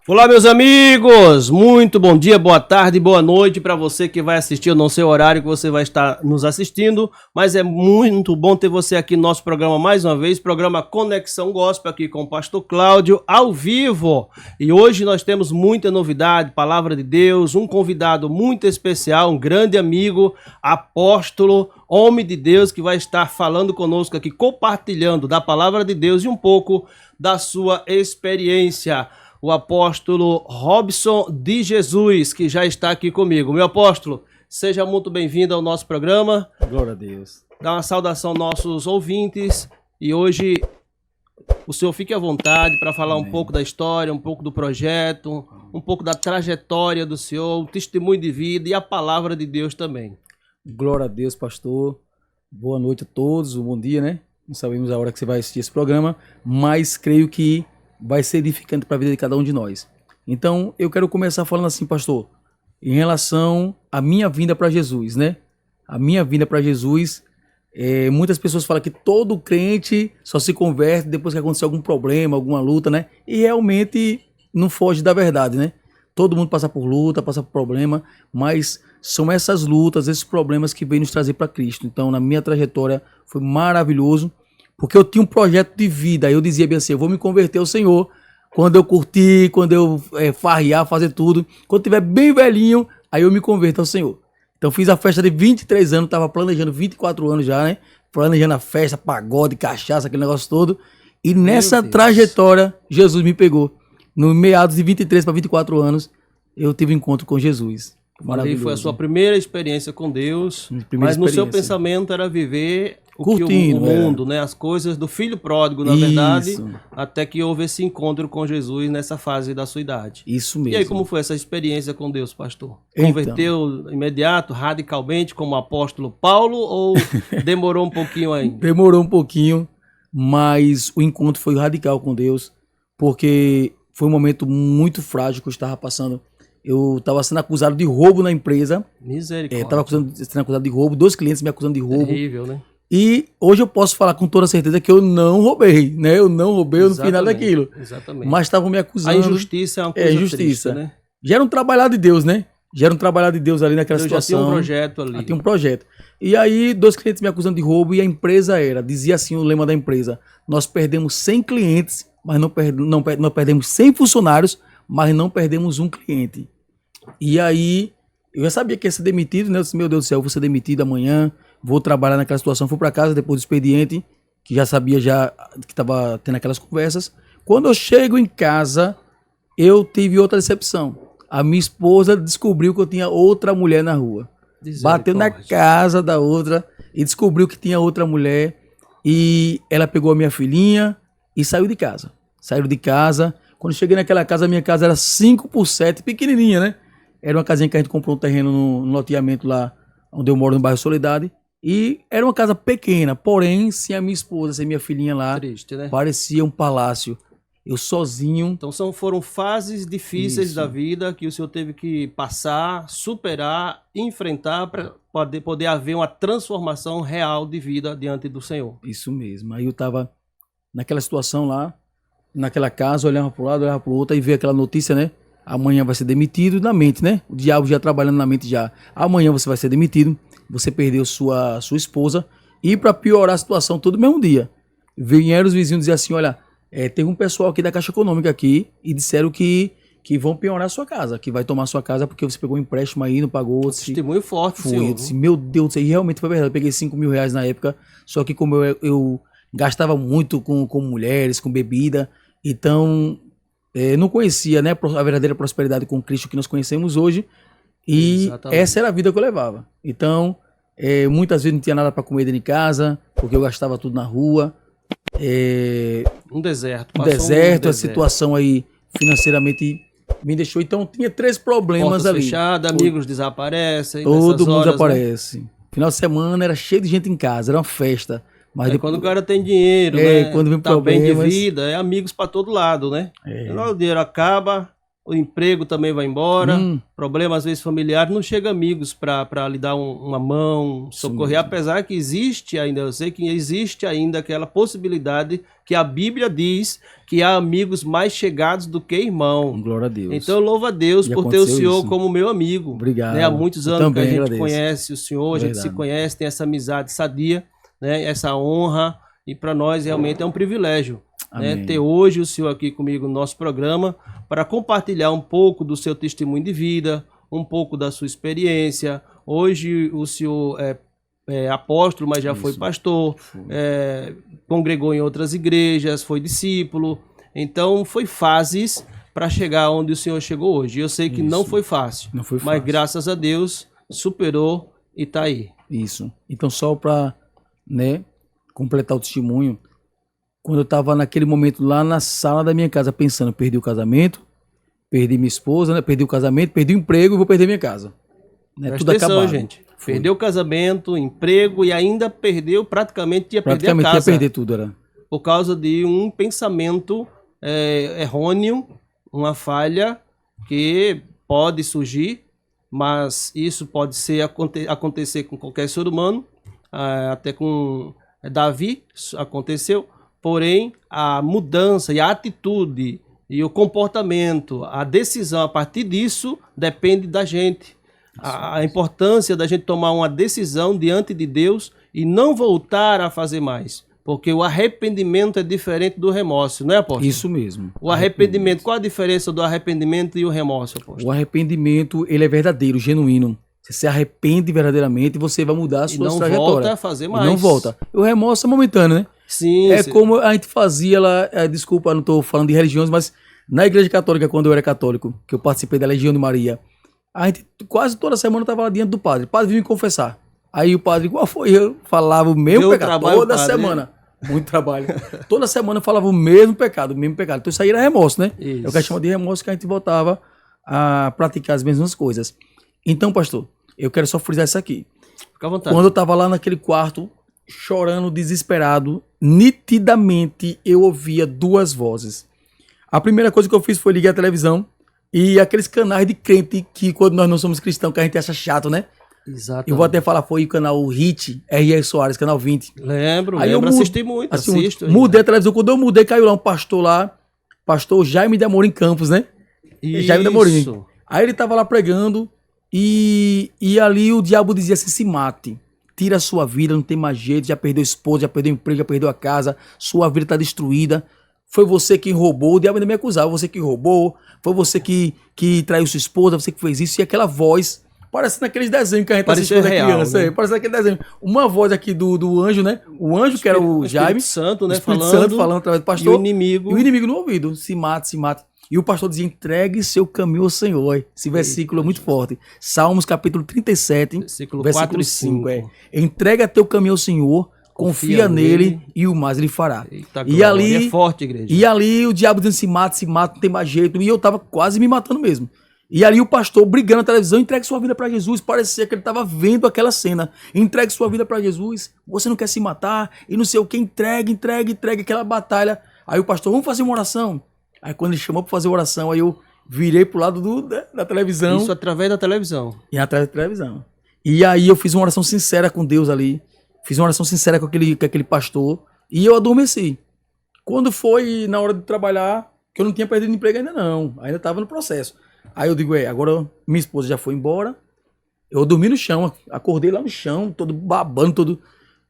Olá, meus amigos! Muito bom dia, boa tarde, boa noite para você que vai assistir. Eu não sei o horário que você vai estar nos assistindo, mas é muito bom ter você aqui no nosso programa mais uma vez, programa Conexão Gospel, aqui com o Pastor Cláudio, ao vivo. E hoje nós temos muita novidade, palavra de Deus, um convidado muito especial, um grande amigo, apóstolo, homem de Deus, que vai estar falando conosco aqui, compartilhando da palavra de Deus e um pouco da sua experiência. O apóstolo Robson de Jesus, que já está aqui comigo. Meu apóstolo, seja muito bem-vindo ao nosso programa. Glória a Deus. Dá uma saudação aos nossos ouvintes. E hoje o senhor fique à vontade para falar um pouco da história, um pouco do projeto, um pouco da trajetória do senhor, o testemunho de vida e a palavra de Deus também. Glória a Deus, pastor. Boa noite a todos, um bom dia, né? Não sabemos a hora que você vai assistir esse programa, mas creio que vai ser edificante para a vida de cada um de nós. Então, eu quero começar falando assim, pastor, em relação à minha vinda para Jesus, né? A minha vinda para Jesus, muitas pessoas falam que todo crente só se converte depois que acontecer algum problema, alguma luta, né? E realmente não foge da verdade, né? Todo mundo passa por luta, passa por problema, mas são essas lutas, esses problemas que vêm nos trazer para Cristo. Então, na minha trajetória, foi maravilhoso, porque eu tinha um projeto de vida. Eu dizia bem assim, eu vou me converter ao Senhor quando eu curtir, quando eu farrear, fazer tudo. Quando tiver bem velhinho, aí eu me converto ao Senhor. Então fiz a festa de 23 anos, estava planejando 24 anos já, né? Planejando a festa, pagode, cachaça, aquele negócio todo. E nessa trajetória, Jesus me pegou. No meados de 23 para 24 anos, eu tive um encontro com Jesus. Ali foi a sua primeira experiência com Deus, mas no seu pensamento era viver curtindo, o mundo, né? As coisas do filho pródigo, na verdade, até que houve esse encontro com Jesus nessa fase da sua idade. Isso mesmo. E aí, como foi essa experiência com Deus, pastor? Converteu imediato, radicalmente, como o apóstolo Paulo, ou demorou um pouquinho ainda? Demorou um pouquinho, mas o encontro foi radical com Deus, porque foi um momento muito frágil que eu estava passando. Eu estava sendo acusado de roubo na empresa. Misericórdia. Estava sendo acusado de roubo, 2 clientes me acusando de roubo. Terrível, né? E hoje eu posso falar com toda certeza que eu não roubei, né? Eu não roubei, eu não fiz nada daquilo. Exatamente. Mas estavam me acusando. A injustiça é uma coisa triste, né? Já era um trabalhar de Deus, né? Já era um trabalhar de Deus ali naquela situação. Já tinha um projeto ali. Tinha um projeto. E aí, 2 clientes me acusando de roubo e a empresa dizia assim o lema da empresa: nós perdemos 100 clientes, mas não perdemos 100 funcionários, mas não perdemos um cliente. E aí, eu já sabia que ia ser demitido, né? Eu disse, meu Deus do céu, eu vou ser demitido amanhã, vou trabalhar naquela situação. Fui para casa depois do expediente, que já sabia que estava tendo aquelas conversas. Quando eu chego em casa, eu tive outra decepção. A minha esposa descobriu que eu tinha outra mulher na rua. Bateu na casa da outra e descobriu que tinha outra mulher. E ela pegou a minha filhinha e saiu de casa. Saíram de casa. Quando cheguei naquela casa, a minha casa era 5x7, pequenininha, né? Era uma casinha que a gente comprou um terreno no loteamento lá, onde eu moro, no bairro Soledade. E era uma casa pequena, porém, sem a minha esposa, sem a minha filhinha lá, triste, né? Parecia um palácio. Eu sozinho. Então foram fases difíceis da vida que o senhor teve que passar, superar, enfrentar para poder haver uma transformação real de vida diante do Senhor. Isso mesmo. Aí eu estava naquela situação lá, naquela casa, olhava para um lado, olhava para o outro, e via aquela notícia, né? Amanhã vai ser demitido, na mente, né? O diabo já trabalhando na mente já. Amanhã você vai ser demitido, você perdeu sua esposa. E para piorar a situação, todo mesmo dia, vieram os vizinhos dizer assim, olha, tem um pessoal aqui da Caixa Econômica aqui e disseram que vão piorar a sua casa, que vai tomar a sua casa porque você pegou um empréstimo aí, não pagou. Testemunho forte, senhor. Eu disse, meu Deus do céu, e realmente foi verdade. Eu peguei R$5.000 na época, só que como eu gastava muito com mulheres, com bebida, então não conhecia, né, a verdadeira prosperidade com Cristo que nós conhecemos hoje. E exatamente, essa era a vida que eu levava. Então, muitas vezes não tinha nada para comer dentro de casa, porque eu gastava tudo na rua. Um deserto. A situação aí financeiramente me deixou. Então, tinha 3 problemas portas ali. Fechadas, amigos desaparecem. Todo mundo desaparece. Né? Final de semana era cheio de gente em casa, era uma festa. Mas depois, quando o cara tem dinheiro, né? Quando vem tá problemas, bem de vida, amigos para todo lado, né? O dinheiro acaba, o emprego também vai embora, problemas às vezes familiares, não chega amigos para lhe dar uma mão, socorrer, apesar que existe ainda, eu sei que existe ainda aquela possibilidade que a Bíblia diz que há amigos mais chegados do que irmão. Glória a Deus. Então eu louvo a Deus por ter o senhor como meu amigo. Obrigado. Né? Há muitos anos que a gente agradeço. conhece o senhor, a gente se conhece, tem essa amizade sadia, né? Essa honra, e para nós realmente é um privilégio. Né, ter hoje o senhor aqui comigo no nosso programa para compartilhar um pouco do seu testemunho de vida, um pouco da sua experiência. Hoje o senhor é apóstolo, mas já foi pastor, congregou em outras igrejas, foi discípulo. Então foi fases para chegar onde o senhor chegou hoje. Eu sei que não foi fácil, mas graças a Deus superou e está aí. Isso. Então só para, né, completar o testemunho, quando eu estava naquele momento lá na sala da minha casa pensando, perdi o casamento, perdi minha esposa, né? Perdi o casamento, perdi o emprego e vou perder minha casa. Né? Tudo acabado. Gente. Perdeu o casamento, emprego e ainda perdeu, praticamente ia perder a casa. Ia perder tudo, era. Por causa de um pensamento errôneo, uma falha que pode surgir, mas isso pode acontecer com qualquer ser humano, até com Davi aconteceu. Porém, a mudança e a atitude e o comportamento, a decisão a partir disso depende da gente. A importância da gente tomar uma decisão diante de Deus e não voltar a fazer mais. Porque o arrependimento é diferente do remorso, não é, apóstolo? Isso mesmo. O arrependimento, qual a diferença do arrependimento e o remorso, apóstolo? O arrependimento, ele é verdadeiro, genuíno. Você se arrepende verdadeiramente e você vai mudar a sua trajetória. Não volta a fazer mais. E não volta. O remorso é momentâneo, né? Sim. Como a gente fazia lá, desculpa, não estou falando de religiões, mas na igreja católica, quando eu era católico, que eu participei da Legião de Maria, a gente quase toda semana estava lá diante do padre. O padre vinha me confessar. Aí o padre, qual foi? Eu falava o mesmo pecado toda semana. Muito trabalho. Toda semana eu falava o mesmo pecado. Então isso aí era remorso, né? Isso. É o que a gente chama de remorso, que a gente voltava a praticar as mesmas coisas. Então, pastor, eu quero só frisar isso aqui. Fica à vontade. Quando eu estava lá naquele quarto, chorando, desesperado, nitidamente eu ouvia duas vozes. A primeira coisa que eu fiz foi ligar a televisão e aqueles canais de crente que quando nós não somos cristãos, que a gente acha chato, né? Exato. Eu vou até falar, foi o canal HIT, R.R. Soares, canal 20. Lembro, assisti muito, assisto. Mudei a televisão, quando eu mudei, caiu lá um pastor lá, pastor Jaime de Amorim Campos, né? Isso. Jaime de Amorim. Aí ele tava lá pregando e ali o diabo dizia assim, se mate. Tira a sua vida, não tem mais jeito, já perdeu a esposa, já perdeu o emprego, já perdeu a casa, sua vida está destruída. Foi você que roubou, o diabo ainda me acusava, você que roubou, foi você que traiu sua esposa, você que fez isso. E aquela voz, parece naqueles desenhos que a gente assiste quando é criança, né? Parece naquele desenho. Uma voz aqui do anjo, né? O anjo, que era o Jaime. Santo, né? O Espírito Santo falando através do pastor. E o inimigo no ouvido, se mate, se mate. E o pastor dizia, entregue seu caminho ao Senhor. Esse versículo é muito forte. Salmos capítulo 37, versículo 4 e 5. Entrega teu caminho ao Senhor, confia nele e o mais ele fará. Eita, e ali é forte, igreja. E ali o diabo dizendo, se mata, não tem mais jeito. E eu tava quase me matando mesmo. E ali o pastor brigando na televisão, entregue sua vida para Jesus. Parecia que ele tava vendo aquela cena. Entregue sua vida para Jesus. Você não quer se matar e não sei o que. Entregue aquela batalha. Aí o pastor, vamos fazer uma oração. Aí quando ele chamou para fazer oração, aí eu virei pro lado da televisão. Isso através da televisão. E através da televisão. E aí eu fiz uma oração sincera com Deus ali. Fiz uma oração sincera com aquele pastor. E eu adormeci. Quando foi na hora de trabalhar, que eu não tinha perdido emprego ainda não. Ainda estava no processo. Aí eu digo, agora minha esposa já foi embora. Eu dormi no chão, acordei lá no chão, todo babando, todo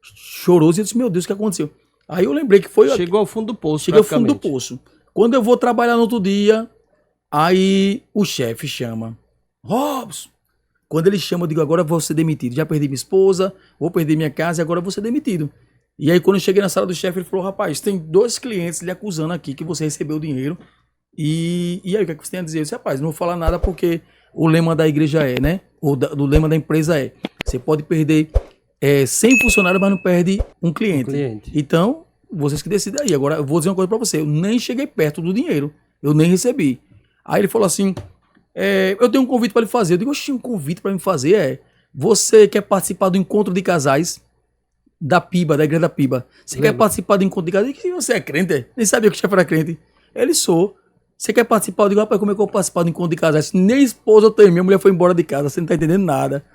choroso. E eu disse, meu Deus, o que aconteceu? Aí eu lembrei que foi... Chegou ao fundo do poço, Cheguei ao fundo do poço. Quando eu vou trabalhar no outro dia, aí o chefe chama. Robson. Quando ele chama, eu digo, agora eu vou ser demitido. Já perdi minha esposa, vou perder minha casa e agora eu vou ser demitido. E aí quando eu cheguei na sala do chefe, ele falou, rapaz, tem 2 clientes lhe acusando aqui que você recebeu o dinheiro. E aí o que é que você tem a dizer? Eu disse, rapaz, não vou falar nada porque o lema da igreja é, né? O lema da empresa é, você pode perder 100 funcionários, mas não perde um cliente. Então... vocês que decidem aí. Agora, eu vou dizer uma coisa pra você. Eu nem cheguei perto do dinheiro. Eu nem recebi. Aí ele falou assim, eu tenho um convite pra lhe fazer. Eu digo, oxi, um convite pra me fazer você quer participar do encontro de casais da PIBA, da igreja da PIBA. Você quer participar do encontro de casais? E você é crente? Nem sabia que o chefe era crente. Ele sou. Você quer participar? Eu digo, rapaz, como é que eu vou participar do encontro de casais? Nem esposa eu tenho, minha mulher foi embora de casa, você não tá entendendo nada.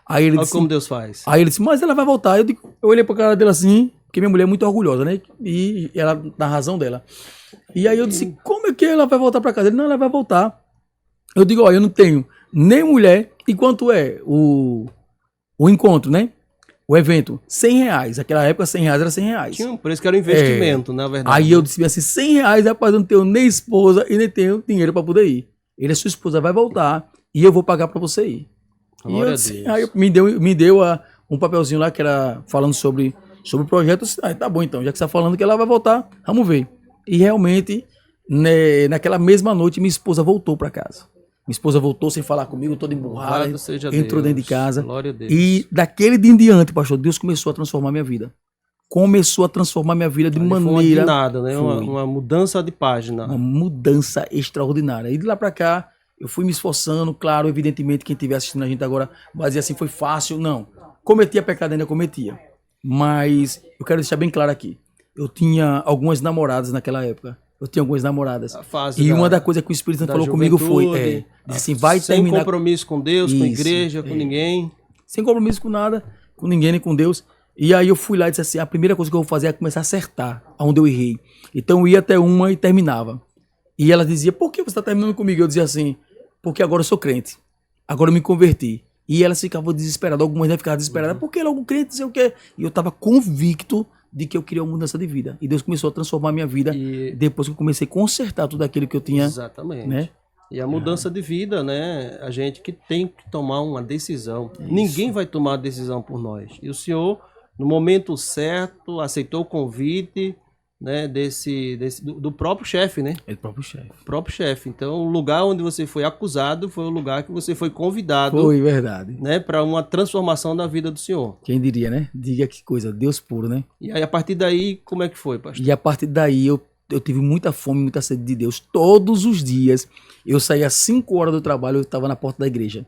Aí ele Olha disse, como Deus faz. aí ele disse, mas ela vai voltar. Eu olhei pra cara dele assim, porque minha mulher é muito orgulhosa, né? E ela, na razão dela. E aí eu disse, como é que ela vai voltar pra casa? Ele, não, ela vai voltar. Eu digo, olha, eu não tenho nem mulher, e quanto é o encontro, né? O evento, R$100. Naquela época, R$100 era R$100. Tinha um preço que era um investimento, na verdade. Aí eu disse assim, R$100, rapaz, eu não tenho nem esposa e nem tenho dinheiro pra poder ir. Ele, a sua esposa vai voltar e eu vou pagar pra você ir. Glória E eu a disse, Deus. aí me deu um papelzinho lá que era falando sobre o projeto. Eu disse, tá bom então, já que você tá falando que ela vai voltar, vamos ver. E realmente, né, naquela mesma noite, minha esposa voltou pra casa. Minha esposa voltou sem falar comigo, toda emburrada, Louvado seja entrou Deus. dentro de casa. Glória a Deus. E daquele dia em diante, pastor, Deus começou a transformar minha vida. Começou a transformar minha vida de Ali foi uma maneira... guinada, né? Foi. Uma mudança de página. Uma mudança extraordinária. E de lá pra cá, eu fui me esforçando, claro, evidentemente, quem estiver assistindo a gente agora vai dizer assim, foi fácil. Não. Cometia pecado, ainda cometia. Mas eu quero deixar bem claro aqui. Eu tinha algumas namoradas naquela época. Eu tinha algumas namoradas. A fase E da- uma das coisas que o Espírito Santo da falou comigo foi, juventude, disse assim, vai sem terminar... compromisso com Deus, com a Isso, igreja, com ninguém. Sem compromisso com nada, com ninguém, nem com Deus. E aí eu fui lá e disse assim, a primeira coisa que eu vou fazer é começar a acertar onde eu errei. Então eu ia até uma e terminava. E ela dizia, por que você está terminando comigo? Eu dizia assim, porque agora eu sou crente. Agora eu me converti. E elas ficavam desesperadas, algumas ficavam desesperadas, porque logo crente, não sei o quê. E eu estava convicto de que eu queria uma mudança de vida. E Deus começou a transformar a minha vida E- depois que eu comecei a consertar tudo aquilo que eu tinha, Exatamente. né? E a mudança de vida, né? A gente que tem que tomar uma decisão. Ninguém vai tomar a decisão por nós. E o senhor, no momento certo, aceitou o convite, né? Do próprio chefe, né? É o próprio chefe. O próprio chefe. Então, o lugar onde você foi acusado foi o lugar que você foi convidado, Foi verdade. né? Para uma transformação da vida do senhor. Quem diria, né? Diga que coisa, Deus puro, né? E aí, a partir daí, como é que foi, pastor? E a partir daí eu tive muita fome, muita sede de Deus. Todos os dias, eu saía às 5 horas do trabalho, eu estava na porta da igreja.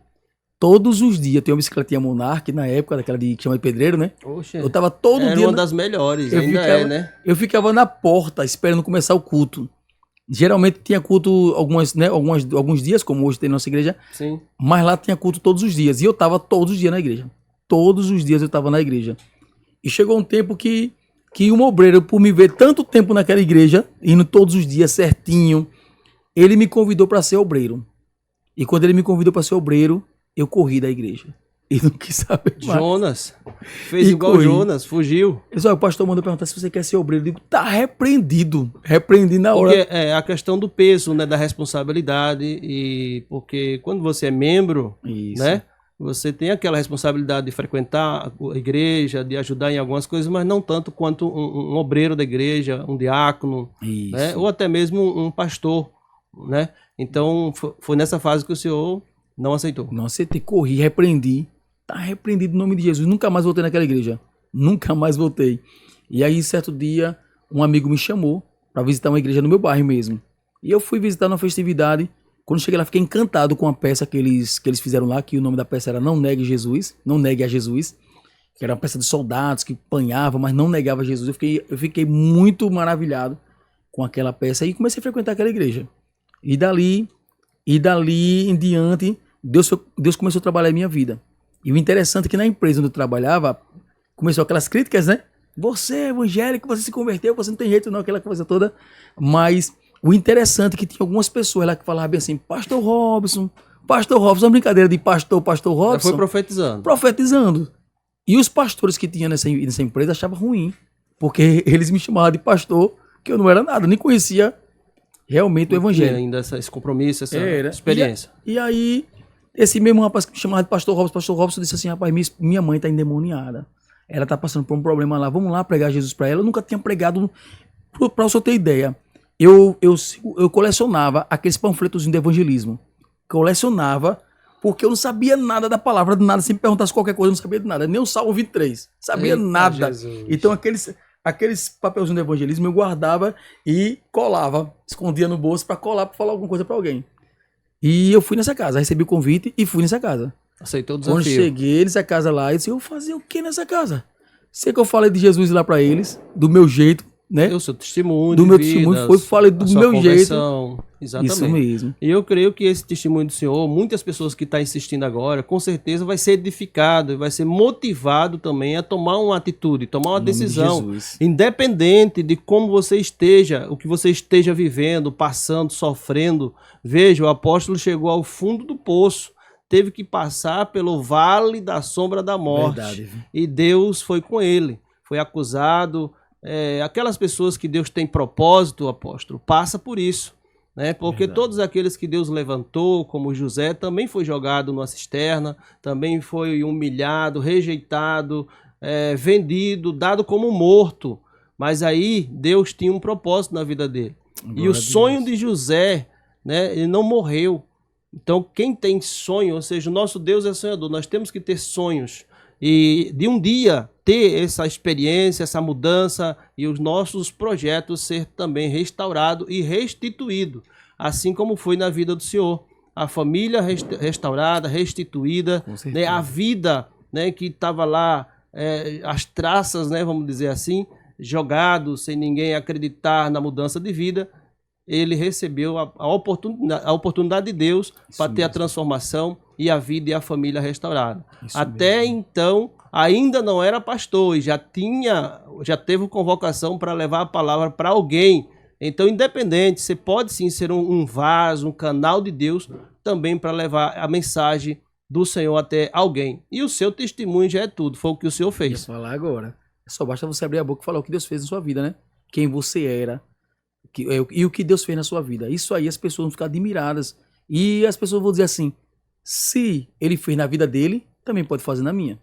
Todos os dias, eu tinha uma bicicletinha Monark, na época, daquela que chama de pedreiro, né? Oxe, Eu tava todo era dia... uma das melhores, eu ainda ficava, é, né? Eu ficava na porta, esperando começar o culto. Geralmente tinha culto alguns dias, como hoje tem na nossa igreja, Sim. mas lá tinha culto todos os dias. E eu tava todos os dias na igreja. Todos os dias eu tava na igreja. E chegou um tempo que um obreiro, por me ver tanto tempo naquela igreja, indo todos os dias certinho, ele me convidou para ser obreiro. E quando ele me convidou para ser obreiro, eu corri da igreja. E não quis saber mais. Jonas. Fez E igual corri. Jonas, fugiu. Ele disse, olha, o pastor mandou perguntar se você quer ser obreiro. Eu digo, tá repreendido. Repreendi na hora. Porque é a questão do peso, né, da responsabilidade, e porque quando você é membro, Isso. né, você tem aquela responsabilidade de frequentar a igreja, de ajudar em algumas coisas, mas não tanto quanto um obreiro da igreja, um diácono, Isso. né, ou até mesmo um pastor, né? Então foi nessa fase que o senhor não aceitou. Não aceitei, corri, repreendi. Tá repreendido em nome de Jesus. Nunca mais voltei naquela igreja. Nunca mais voltei. E aí, certo dia, um amigo me chamou para visitar uma igreja no meu bairro mesmo. E eu fui visitar numa festividade. Quando cheguei lá, fiquei encantado com a peça que eles fizeram lá, que o nome da peça era Não Negue Jesus, Não Negue a Jesus. Que era uma peça de soldados que apanhavam, mas não negava Jesus. Eu fiquei muito maravilhado com aquela peça e comecei a frequentar aquela igreja. E dali em diante, Deus começou a trabalhar em minha vida. E o interessante é que na empresa onde eu trabalhava, começou aquelas críticas, né? Você é evangélico, você se converteu, você não tem jeito não, aquela coisa toda. Mas o interessante é que tinha algumas pessoas lá que falavam bem assim, Pastor Robson, uma brincadeira de pastor Já Robson. foi profetizando. Profetizando. E os pastores que tinham nessa empresa achavam ruim, porque eles me chamavam de pastor, que eu não era nada, nem conhecia realmente o Tinha evangelho. ainda esse compromisso, essa Era. experiência. E aí, esse mesmo rapaz que me chamava de Pastor Robson disse assim, rapaz, minha mãe tá endemoniada. Ela tá passando por um problema lá, vamos lá pregar Jesus pra ela. Eu nunca tinha pregado, pra você ter ideia. Eu colecionava aqueles panfletos de evangelismo. Colecionava, porque eu não sabia nada da palavra, de nada. Se me perguntasse qualquer coisa, eu não sabia de nada. Nem o Salmo 23. Sabia Eita, nada. Jesus. Então, aqueles papelzinhos de evangelismo eu guardava e colava. Escondia no bolso pra colar, pra falar alguma coisa pra alguém. E eu fui nessa casa, recebi o convite e fui nessa casa. Aceitou o Quando desafio. cheguei nessa casa lá, eu disse, eu vou fazer o que nessa casa? Sei que eu falei de Jesus lá pra eles, do meu jeito, né? Deu seu testemunho Do de meu vida, testemunho, foi, falei do a sua meu jeito. conversão. Exatamente. Isso mesmo. E eu creio que esse testemunho do Senhor, muitas pessoas que estão assistindo agora, com certeza vai ser edificado, vai ser motivado também a tomar uma atitude, tomar uma Em nome de decisão, Jesus. independente de como você esteja, o que você esteja vivendo, passando, sofrendo. Veja, o apóstolo chegou ao fundo do poço, teve que passar pelo vale da sombra da morte. Verdade. E Deus foi com ele, foi acusado. Aquelas pessoas que Deus tem propósito, apóstolo, passa por isso. Né? Porque Verdade. todos aqueles que Deus levantou, como José, também foi jogado numa cisterna, também foi humilhado, rejeitado, vendido, dado como morto. Mas aí Deus tinha um propósito na vida dele. Glória E o a Deus. sonho de José, né, ele não morreu. Então quem tem sonho, ou seja, o nosso Deus é sonhador, nós temos que ter sonhos. E de um dia ter essa experiência, essa mudança e os nossos projetos ser também restaurado e restituído, assim como foi na vida do Senhor. A família restaurada, restituída, Com né, certeza. a vida, né, que estava lá, as traças, né, vamos dizer assim, jogado, sem ninguém acreditar na mudança de vida, ele recebeu a oportunidade de Deus para ter a mesmo. transformação e a vida e a família restaurada. Isso Até mesmo. então, ainda não era pastor e já teve convocação para levar a palavra para alguém. Então, independente, você pode sim ser um vaso, um canal de Deus também para levar a mensagem do Senhor até alguém. E o seu testemunho já é tudo, foi o que o Senhor Eu ia fez. falar agora. Só basta você abrir a boca e falar o que Deus fez na sua vida, né? Quem você era e o que Deus fez na sua vida. Isso aí as pessoas vão ficar admiradas. E as pessoas vão dizer assim, se ele fez na vida dele, também pode fazer na minha.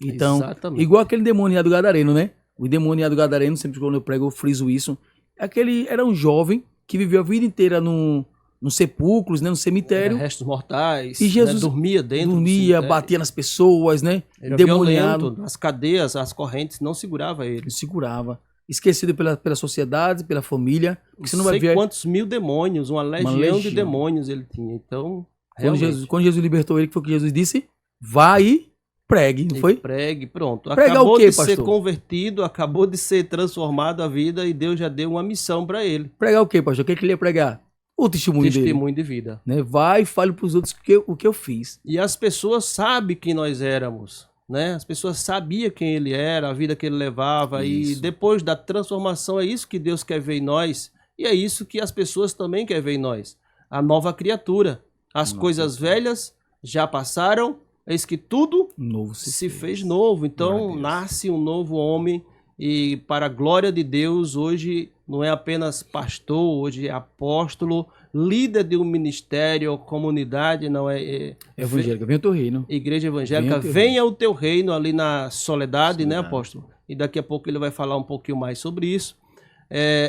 Então, Exatamente. igual aquele demoniado gadareno, né? O demoniado gadareno, sempre quando eu prego eu friso isso. Aquele era um jovem que viveu a vida inteira nos sepulcros, né? No cemitério. Restos mortais, E Jesus né, dormia dentro do dormia, cemitério. batia nas pessoas, né? Ele era Demoniado. violento, as cadeias, as correntes não seguravam ele. Ele segurava. Esquecido pela sociedade, pela família. Porque você não vai Sei ver. quantos mil demônios, uma legião de legião. demônios ele tinha. Então, Quando realmente, quando Jesus libertou ele, que foi o que Jesus disse? Vá e pregue, não ele foi? pregue, pronto. Pregar Acabou o quê, de ser pastor? convertido, acabou de ser transformado a vida e Deus já deu uma missão para ele. Pregar o quê, pastor? O que ele ia pregar? O testemunho dele. Testemunho de vida. Né? Vai e fale para os outros o que eu fiz. E as pessoas sabem quem nós éramos, né? As pessoas sabiam quem ele era, a vida que ele levava. E Isso. depois da transformação, é isso que Deus quer ver em nós. E é isso que as pessoas também querem ver em nós. A nova criatura. As coisas velhas já passaram, eis que tudo Novo se fez novo. Glória a Então Deus. nasce um novo homem. E para a glória de Deus, hoje não é apenas pastor, hoje é apóstolo, líder de um ministério, comunidade, não é Evangélica, vem o teu reino. igreja evangélica. Venha o teu Venha o teu reino ali na Soledade, né, Soledade. apóstolo? E daqui a pouco ele vai falar um pouquinho mais sobre isso.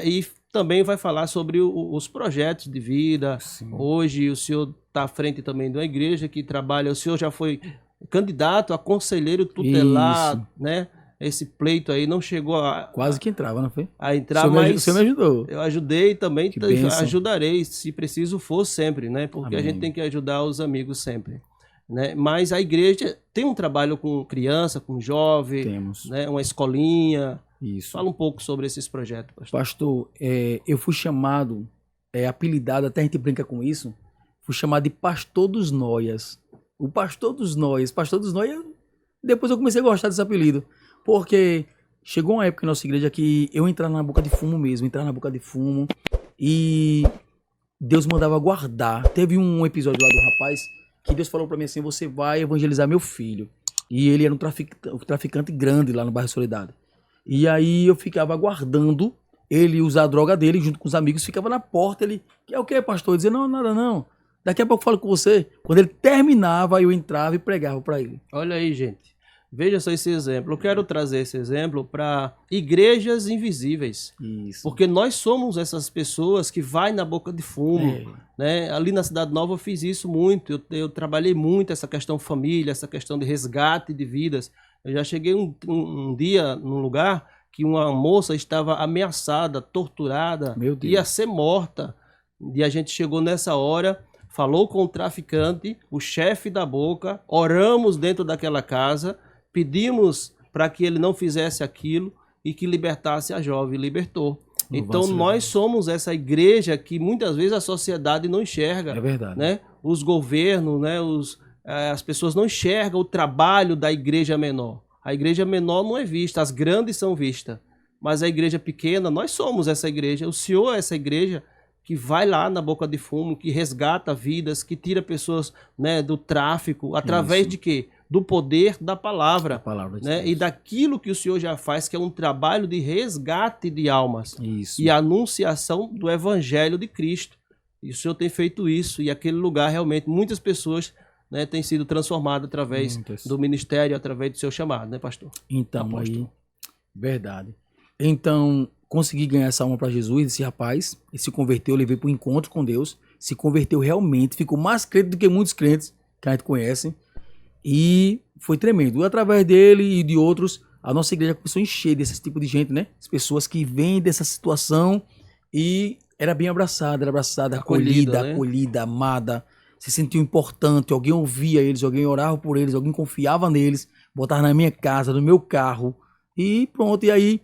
E também vai falar sobre os projetos de vida. Sim. Hoje o senhor está à frente também de uma igreja que trabalha, o senhor já foi candidato a conselheiro tutelar, Isso. né? Esse pleito aí não chegou Quase que entrava, não foi? a entrar, o mas senhor me ajudou. eu ajudei também, Que bênção. ajudarei, se preciso for sempre, né? Porque a Amém. gente tem que ajudar os amigos sempre, né? Mas a igreja tem um trabalho com criança, com jovem, Temos. né? Uma escolinha. Isso. Fala um pouco sobre esses projetos, pastor. Pastor, eu fui chamado, apelidado, até a gente brinca com isso, fui chamado de pastor dos noias. O pastor dos noias. Pastor dos noias, depois eu comecei a gostar desse apelido. Porque chegou uma época em nossa igreja que eu entrava na boca de fumo mesmo, e Deus mandava guardar. Teve um episódio lá do rapaz que Deus falou pra mim assim, você vai evangelizar meu filho. E ele era um traficante grande lá no bairro Soledade. E aí eu ficava aguardando ele usar a droga dele junto com os amigos, ficava na porta, ele, quer o que, pastor? Eu dizia, não, nada não. Daqui a pouco eu falo com você. Quando ele terminava, eu entrava e pregava pra ele. Olha aí, gente. Veja só esse exemplo. Eu quero trazer esse exemplo para igrejas invisíveis. Isso. Porque nós somos essas pessoas que vai na boca de fumo, né? Ali na Cidade Nova eu fiz isso muito. Eu trabalhei muito essa questão família, essa questão de resgate de vidas. Eu já cheguei um dia num lugar que uma moça estava ameaçada, torturada, Meu Deus. ia ser morta. E a gente chegou nessa hora, falou com o traficante, o chefe da boca, oramos dentro daquela casa, pedimos para que ele não fizesse aquilo e que libertasse a jovem, libertou. Então Louvado nós seja somos essa igreja que muitas vezes a sociedade não enxerga. Deus. É verdade. Né? Os governos, né? As pessoas não enxergam o trabalho da igreja menor. A igreja menor não é vista, as grandes são vistas. Mas a igreja pequena, nós somos essa igreja. O Senhor é essa igreja que vai lá na boca de fumo, que resgata vidas, que tira pessoas, né, do tráfico, através Isso. de quê? Do poder da palavra. A palavra de Né? Deus. E daquilo que o Senhor já faz, que é um trabalho de resgate de almas. Isso. E a anunciação do evangelho de Cristo. E o Senhor tem feito isso. E aquele lugar, realmente, muitas pessoas, né, têm sido transformadas através Muitas. do ministério, através do seu chamado, né, pastor? Então, Apóstolo. aí, verdade. Então, consegui ganhar essa alma para Jesus, esse rapaz, ele se converteu, eu levei para o encontro com Deus, se converteu realmente, ficou mais crente do que muitos crentes que a gente conhece, e foi tremendo. E através dele e de outros, a nossa igreja começou a encher desse tipo de gente, né? As pessoas que vêm dessa situação e era bem abraçada, Acolhida, acolhida, né? amada, se sentiu importante, alguém ouvia eles, alguém orava por eles, alguém confiava neles, botava na minha casa, no meu carro, e pronto, e aí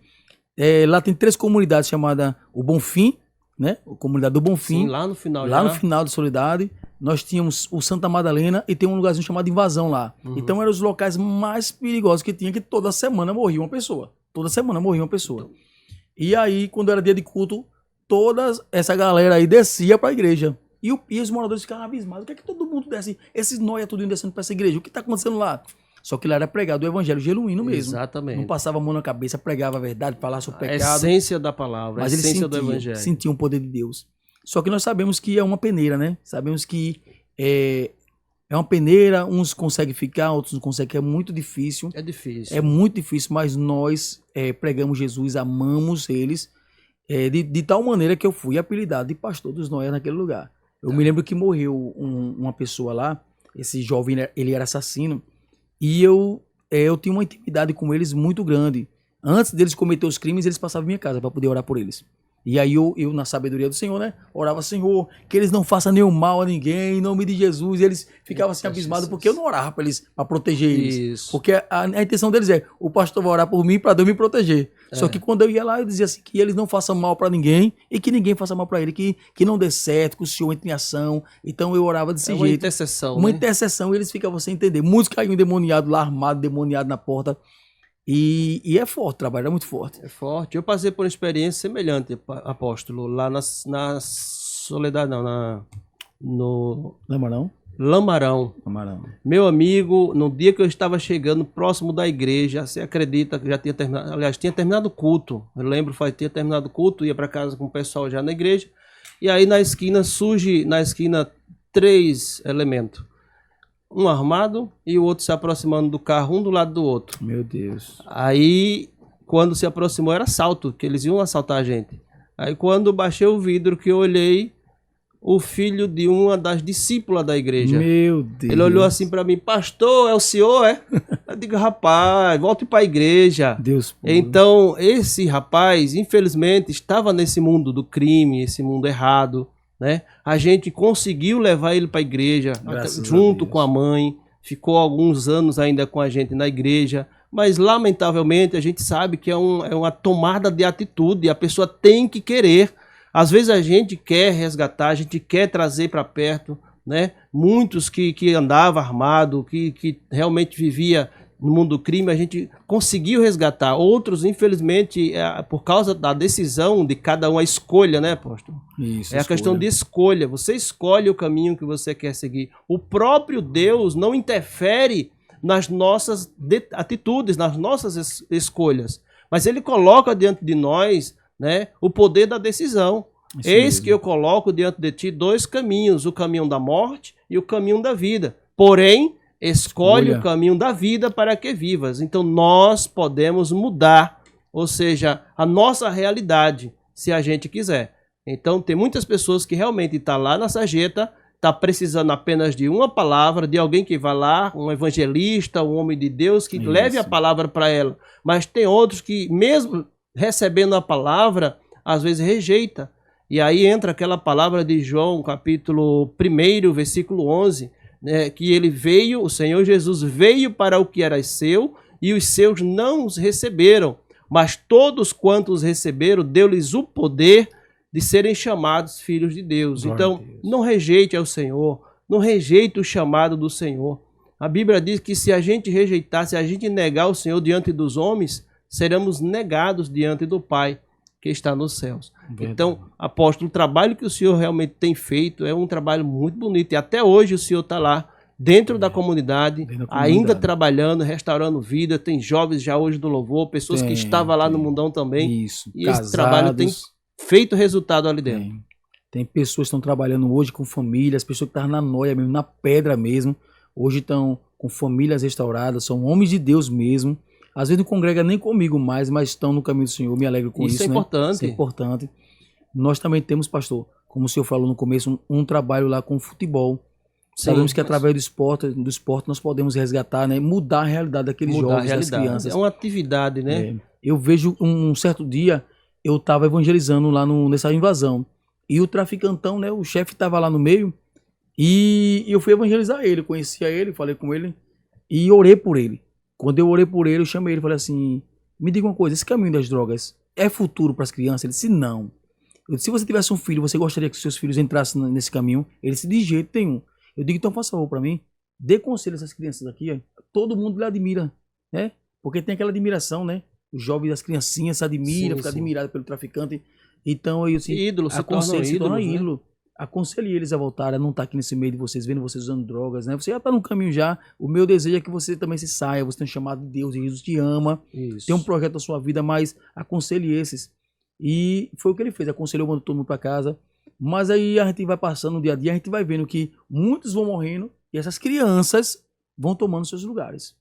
lá tem 3 comunidades chamadas o Bonfim, né? A comunidade do Bonfim. Sim, lá no final. Lá já. no final da Soledade, nós tínhamos o Santa Madalena e tem um lugarzinho chamado Invasão lá. Então eram os locais mais perigosos que tinha, que toda semana morria uma pessoa. Toda semana morria uma pessoa. E aí, quando era dia de culto, toda essa galera aí descia pra igreja. E os moradores ficavam abismados. O que é que todo mundo desce? Esses nóia tudo descendo pra essa igreja. O que tá acontecendo lá? Só que lá era pregado o evangelho genuíno mesmo. Exatamente. Não passava a mão na cabeça, pregava a verdade, falava sobre o A pecado. essência da palavra, Mas a ele essência do evangelho. sentia o poder de Deus. Só que nós sabemos que é uma peneira, né? Sabemos que é uma peneira, uns conseguem ficar, outros não conseguem, que é muito difícil. É difícil. É muito difícil, mas nós pregamos Jesus, amamos eles, de tal maneira que eu fui apelidado de pastor dos Noé naquele lugar. Eu me lembro que morreu uma pessoa lá, esse jovem, ele era assassino, e eu tinha uma intimidade com eles muito grande. Antes deles cometer os crimes, eles passavam em minha casa para poder orar por eles. E aí eu, na sabedoria do Senhor, né, orava, Senhor, que eles não façam nenhum mal a ninguém, em nome de Jesus. E eles ficavam assim abismados, porque eu não orava para eles, para proteger eles. Isso. Porque a intenção deles o pastor vai orar por mim para Deus me proteger. Só que quando eu ia lá, eu dizia assim, que eles não façam mal para ninguém e que ninguém faça mal para ele, que não dê certo, que o Senhor entre em ação. Então eu orava desse É uma jeito. intercessão, Uma né? intercessão, e eles ficavam sem entender. Muitos caíam endemoniados lá, armados, demoniados na porta. E é forte, o trabalho é muito forte. É forte. Eu passei por uma experiência semelhante, apóstolo, lá na Soledade, não, no Lembra não? Lamarão. Camarão. Meu amigo, no dia que eu estava chegando próximo da igreja, você acredita que já tinha terminado, aliás, tinha terminado o culto. Eu lembro, tinha terminado o culto, ia para casa com o pessoal já na igreja. E aí na esquina surge, 3 elementos. Um armado e o outro se aproximando do carro, um do lado do outro. Meu Deus. Aí, quando se aproximou, era assalto, que eles iam assaltar a gente. Aí, quando baixei o vidro, que eu olhei, o filho de uma das discípulas da igreja. Meu Deus. Ele olhou assim pra mim, pastor, é o senhor, é? Eu digo, rapaz, volte pra igreja. Deus puro. Então, esse rapaz, infelizmente, estava nesse mundo do crime, esse mundo errado, né? A gente conseguiu levar ele pra igreja, Graças a junto Deus. com a mãe, ficou alguns anos ainda com a gente na igreja, mas lamentavelmente a gente sabe que é uma tomada de atitude, a pessoa tem que querer. Às vezes a gente quer resgatar, a gente quer trazer para perto, né? Muitos que andavam armado, que realmente vivia no mundo do crime, a gente conseguiu resgatar. Outros, infelizmente, por causa da decisão de cada um, a escolha, né, apóstolo? Isso, É a questão de escolha. Você escolhe o caminho que você quer seguir. O próprio Deus não interfere nas nossas atitudes, nas nossas escolhas. Mas ele coloca diante de nós, né, o poder da decisão. Isso Eis mesmo. que eu coloco diante de ti 2 caminhos, o caminho da morte e o caminho da vida. Porém, escolhe Escolha. o caminho da vida para que vivas. Então nós podemos mudar, ou seja, a nossa realidade, se a gente quiser. Então tem muitas pessoas que realmente estão lá na sarjeta, está precisando apenas de uma palavra, de alguém que vá lá, um evangelista, um homem de Deus, que Isso. leve a palavra para ela. Mas tem outros que, mesmo recebendo a palavra, às vezes rejeita. E aí entra aquela palavra de João, capítulo 1, versículo 11, né, que ele veio, o Senhor Jesus veio para o que era seu, e os seus não os receberam. Mas todos quantos receberam, deu-lhes o poder de serem chamados filhos de Deus. Glória Então, a Deus. não rejeite ao Senhor, não rejeite o chamado do Senhor. A Bíblia diz que se a gente rejeitar, se a gente negar o Senhor diante dos homens, seremos negados diante do Pai que está nos céus. Verdade. Então, apóstolo, o trabalho que o Senhor realmente tem feito é um trabalho muito bonito. E até hoje o Senhor está lá, dentro da comunidade, Dentro da ainda comunidade. trabalhando, restaurando vida. Tem jovens já hoje do louvor, pessoas que estavam lá no mundão também. Isso. E esse trabalho tem feito resultado ali dentro. Tem pessoas que estão trabalhando hoje com famílias, pessoas que estavam na noia mesmo, na pedra mesmo. Hoje estão com famílias restauradas, são homens de Deus mesmo. Às vezes não congrega nem comigo mais, mas estão no caminho do Senhor. Eu me alegro com isso. Isso é importante. Isso é importante. Nós também temos, pastor, como o senhor falou no começo, um trabalho lá com futebol. Sabemos que através do esporte nós podemos resgatar, né? Mudar a realidade daqueles jovens, das crianças. É uma atividade, né? Eu vejo um certo dia, eu estava evangelizando lá nessa invasão. E o traficantão, né? O chefe estava lá no meio. E eu fui evangelizar ele, conhecia ele, falei com ele e orei por ele. Quando eu orei por ele, eu chamei ele e falei assim: me diga uma coisa, esse caminho das drogas é futuro para as crianças? Ele disse: não. Eu disse: se você tivesse um filho, você gostaria que seus filhos entrassem nesse caminho? Ele disse: de jeito nenhum. Eu digo: então faça favor para mim, dê conselho a essas crianças aqui, ó. Todo mundo lhe admira, né? Porque tem aquela admiração, né? Os jovens, as criancinhas se admiram, ficam admirados pelo traficante. Então eu disse: ídolo, se torna ídolo. Aconselhe eles a voltar, a não estar aqui nesse meio de vocês, vendo vocês usando drogas, né? Você já está no caminho já. O meu desejo é que você também se saia. Você tem um chamado de Deus, e Jesus te ama. Isso. Tem um projeto na sua vida, mas aconselhe esses. E foi o que ele fez, aconselhou, mandou todo mundo para casa. Mas aí a gente vai passando no dia a dia, a gente vai vendo que muitos vão morrendo e essas crianças vão tomando seus lugares.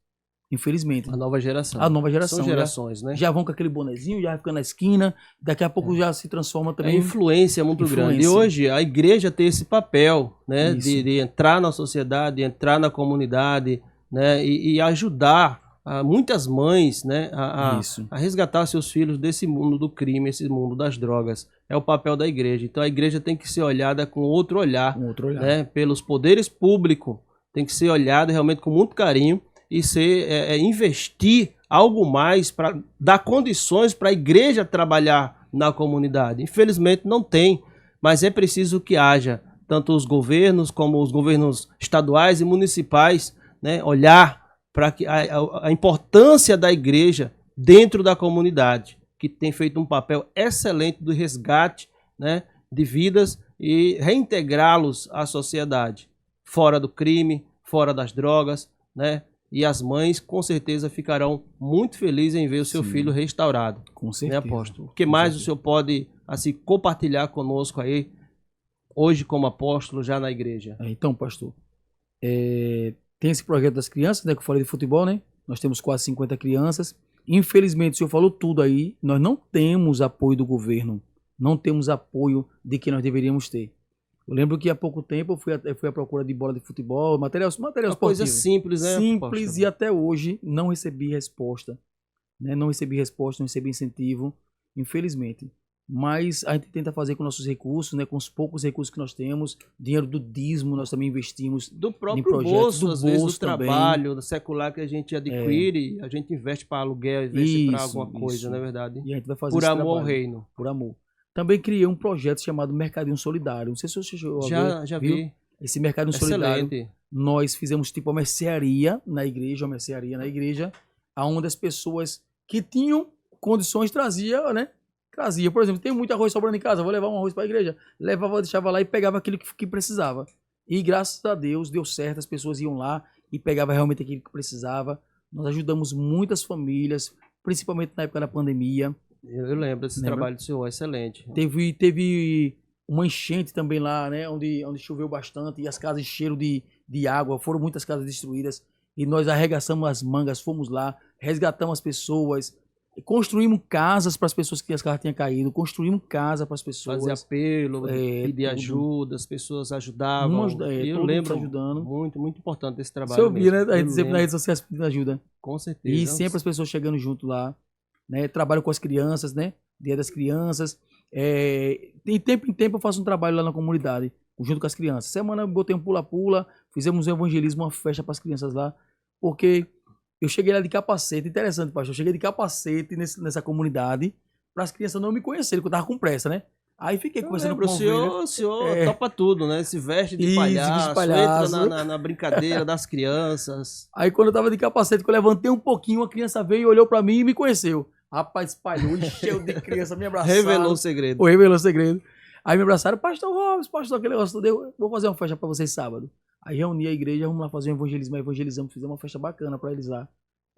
Infelizmente. A nova geração. A nova geração. São gerações, né? Já vão com aquele bonezinho, já fica na esquina, daqui a pouco já se transforma também. A influência é muito grande. E hoje a igreja tem esse papel, né? De entrar na sociedade, de entrar na comunidade, né? E ajudar muitas mães, né? A resgatar seus filhos desse mundo do crime, esse mundo das drogas. É o papel da igreja. Então a igreja tem que ser olhada com outro olhar. Né? Pelos poderes públicos. Tem que ser olhada realmente com muito carinho. E investir algo mais para dar condições para a igreja trabalhar na comunidade. Infelizmente não tem, mas é preciso que haja tanto os governos como os governos estaduais e municipais, né, olhar para a importância da igreja dentro da comunidade, que tem feito um papel excelente do resgate, né, de vidas e reintegrá-los à sociedade, fora do crime, fora das drogas, né? E as mães, com certeza, ficarão muito felizes em ver o seu filho restaurado. Com certeza. Né, apóstolo? O que mais o senhor pode assim, compartilhar conosco aí, hoje como apóstolo, já na igreja? Então, pastor, tem esse projeto das crianças, né, que eu falei de futebol, né? Nós temos quase 50 crianças. Infelizmente, o senhor falou tudo aí, nós não temos apoio do governo, não temos apoio de que nós deveríamos ter. Eu lembro que há pouco tempo eu fui à procura de bola de futebol, material esportivo. Coisa simples, né? Simples, e até hoje não recebi resposta. Né? Não recebi resposta, não recebi incentivo, infelizmente. Mas a gente tenta fazer com nossos recursos, né? Com os poucos recursos que nós temos. Dinheiro do dízimo nós também investimos. Do próprio bolso, às vezes do trabalho, do secular que a gente adquire, a gente investe para aluguel, investe para alguma coisa, não é verdade? E a gente vai fazer por amor ao reino. Por amor. Também criei um projeto chamado Mercadinho Solidário. Não sei se você já vi. Esse Mercadinho Solidário. Nós fizemos tipo uma mercearia na igreja, onde as pessoas que tinham condições traziam, né? Trazia, por exemplo, tem muito arroz sobrando em casa, vou levar um arroz para a igreja. Levava, deixava lá e pegava aquilo que precisava. E graças a Deus deu certo, as pessoas iam lá e pegavam realmente aquilo que precisava. Nós ajudamos muitas famílias, principalmente na época da pandemia. Eu lembro desse trabalho do senhor, excelente. Teve uma enchente também lá, né? Onde choveu bastante e as casas encheram de água, foram muitas casas destruídas. E nós arregaçamos as mangas, fomos lá, resgatamos as pessoas, construímos casas para as pessoas que as casas tinham caído, construímos casa para as pessoas. Fazer apelo, pedir ajuda, as pessoas ajudavam. Eu lembro, ajudando. Muito, muito importante esse trabalho. Você ouvia, né? A gente sempre na rede social pedindo ajuda. Com certeza. E sempre as pessoas chegando junto lá. Né, trabalho com as crianças, né? Dia das crianças. De tempo em tempo eu faço um trabalho lá na comunidade, junto com as crianças. Semana eu botei um pula-pula, fizemos um evangelismo, uma festa para as crianças lá, porque Eu cheguei lá de capacete, interessante, pastor. Eu cheguei de capacete nessa comunidade para as crianças não me conhecerem, porque eu tava com pressa, né? Aí fiquei Eu conversando lembro, com uma ovelha. o senhor topa tudo, né? Se veste de Isso, bicho palhaço, entra palhaço. na brincadeira das crianças. Aí quando eu tava de capacete, que eu levantei um pouquinho, uma criança veio, olhou pra mim e me conheceu. Rapaz, espalhou, encheu de criança, me abraçaram. Revelou o segredo. Ou revelou o segredo. Aí me abraçaram, pastor Robson, pastor, aquele negócio todo, eu vou fazer uma festa pra vocês sábado. Aí reuni a igreja, vamos lá fazer um evangelismo, evangelizamos, fizemos uma festa bacana pra eles lá.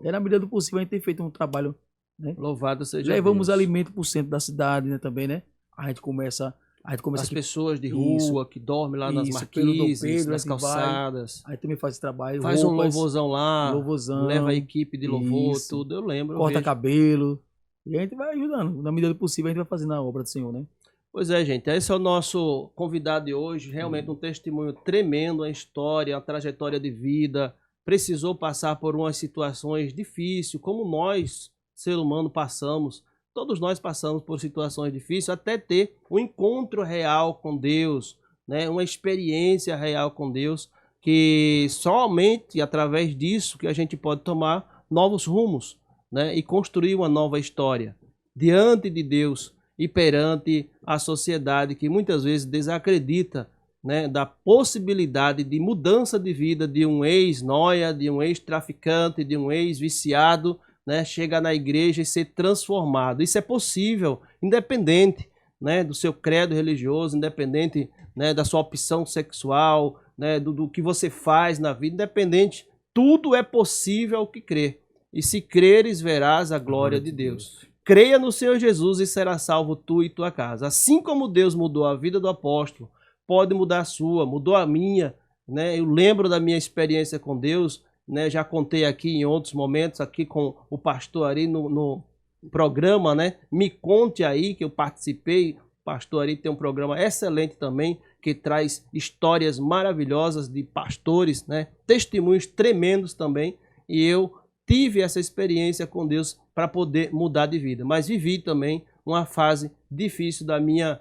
E na medida do possível a gente tem feito um trabalho, né? Louvado seja Levamos Deus. alimento pro centro da cidade, né, também, né? A gente começa As aqui, pessoas de rua que dormem lá nas isso, pelo Dom marquises, Pedro, nas a gente vai. calçadas. Aí também faz esse trabalho, Faz um roupas, louvorzão lá, louvorzão, leva a equipe de louvor, isso. tudo. Eu lembro. eu corta vejo. cabelo. E a gente vai ajudando. Na medida do possível, a gente vai fazendo a obra do Senhor, né? Pois é, gente. Esse é o nosso convidado de hoje. Realmente um testemunho tremendo, a história, a trajetória de vida. Precisou passar por umas situações difíceis, como nós, ser humano, passamos. Todos nós passamos por situações difíceis até ter um encontro real com Deus, né? Uma experiência real com Deus, que somente através disso que a gente pode tomar novos rumos, né? E construir uma nova história diante de Deus e perante a sociedade que muitas vezes desacredita, né, da possibilidade de mudança de vida de um ex-noia, de um ex-traficante, de um ex-viciado, né, chegar na igreja e ser transformado. Isso é possível, independente, né, do seu credo religioso, independente, né, da sua opção sexual, né, do que você faz na vida, independente. Tudo é possível ao que crer. E se creres, verás a glória de Deus. Creia no Senhor Jesus e será salvo tu e tua casa. Assim como Deus mudou a vida do apóstolo, pode mudar a sua, mudou a minha, né? Eu lembro da minha experiência com Deus, né? Já contei aqui em outros momentos, aqui com o pastor Ari no programa, né? Me Conte Aí, que eu participei. O pastor Ari tem um programa excelente também, que traz histórias maravilhosas de pastores, né? Testemunhos tremendos também. E eu tive essa experiência com Deus para poder mudar de vida. Mas vivi também uma fase difícil da minha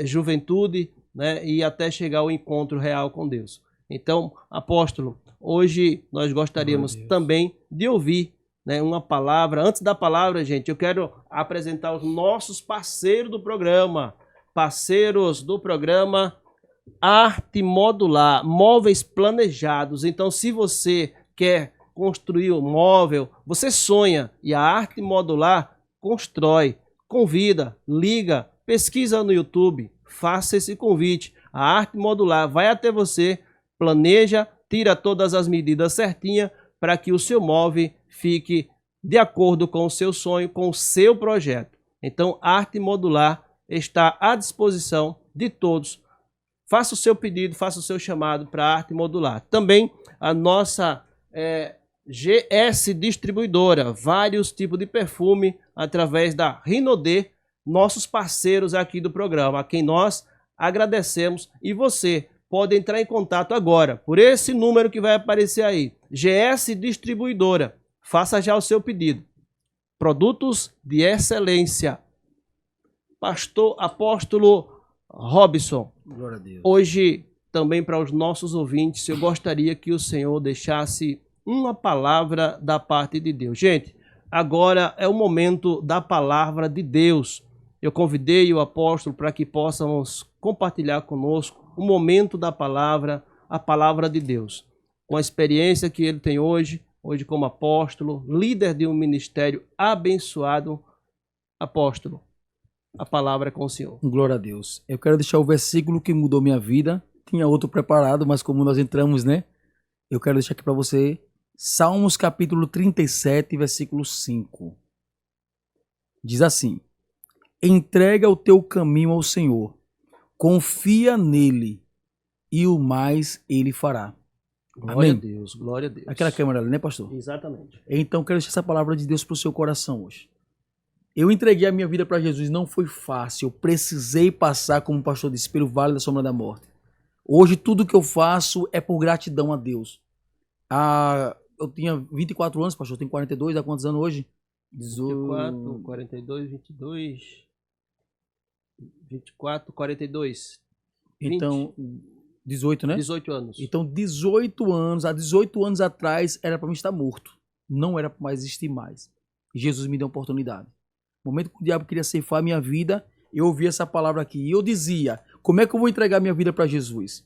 juventude, né, e até chegar ao encontro real com Deus. Então, apóstolo, hoje nós gostaríamos também de ouvir, né, uma palavra. Antes da palavra, gente, eu quero apresentar os nossos parceiros do programa. Parceiros do programa Arte Modular, móveis planejados. Então, se você quer construir um móvel, você sonha e a Arte Modular constrói. Convida, liga, pesquisa no YouTube, faça esse convite. A Arte Modular vai até você, planeja, tira todas as medidas certinhas para que o seu móvel fique de acordo com o seu sonho, com o seu projeto. Então, a Arte Modular está à disposição de todos. Faça o seu pedido, faça o seu chamado para a Arte Modular. Também a nossa GS Distribuidora, vários tipos de perfume através da Rinodê, nossos parceiros aqui do programa, a quem nós agradecemos. E você pode entrar em contato agora por esse número que vai aparecer aí, GS Distribuidora. Faça já o seu pedido. Produtos de excelência. Pastor Apóstolo Robson, Glória a Deus. Hoje, também para os nossos ouvintes, eu gostaria que o Senhor deixasse uma palavra da parte de Deus. Gente, agora é o momento da palavra de Deus. Eu convidei o apóstolo para que possamos compartilhar conosco o momento da palavra, a palavra de Deus. Com a experiência que ele tem hoje como apóstolo, líder de um ministério abençoado. Apóstolo, a palavra é com o Senhor. Glória a Deus. Eu quero deixar o versículo que mudou minha vida. Tinha outro preparado, mas como nós entramos, né? Eu quero deixar aqui para você Salmos capítulo 37, versículo 5. Diz assim: entrega o teu caminho ao Senhor, confia nele e o mais ele fará. Glória Amém? a Deus, glória a Deus. Aquela câmera ali, né, pastor? Exatamente. Então, quero deixar essa palavra de Deus para o seu coração hoje. Eu entreguei a minha vida para Jesus, não foi fácil. Eu precisei passar, como o pastor disse, pelo vale da sombra da morte. Hoje, tudo que eu faço é por gratidão a Deus. Eu tinha 24 anos, pastor, eu tenho 42, há quantos anos hoje? 24, 42, 22, 24, 42. 20. Então, 18, né? 18 anos. Então, 18 anos, há 18 anos atrás, era para mim estar morto. não era para mais existir mais. E Jesus me deu uma oportunidade. No momento que o diabo queria ceifar a minha vida, eu ouvi essa palavra aqui. E eu dizia, como é que eu vou entregar minha vida para Jesus?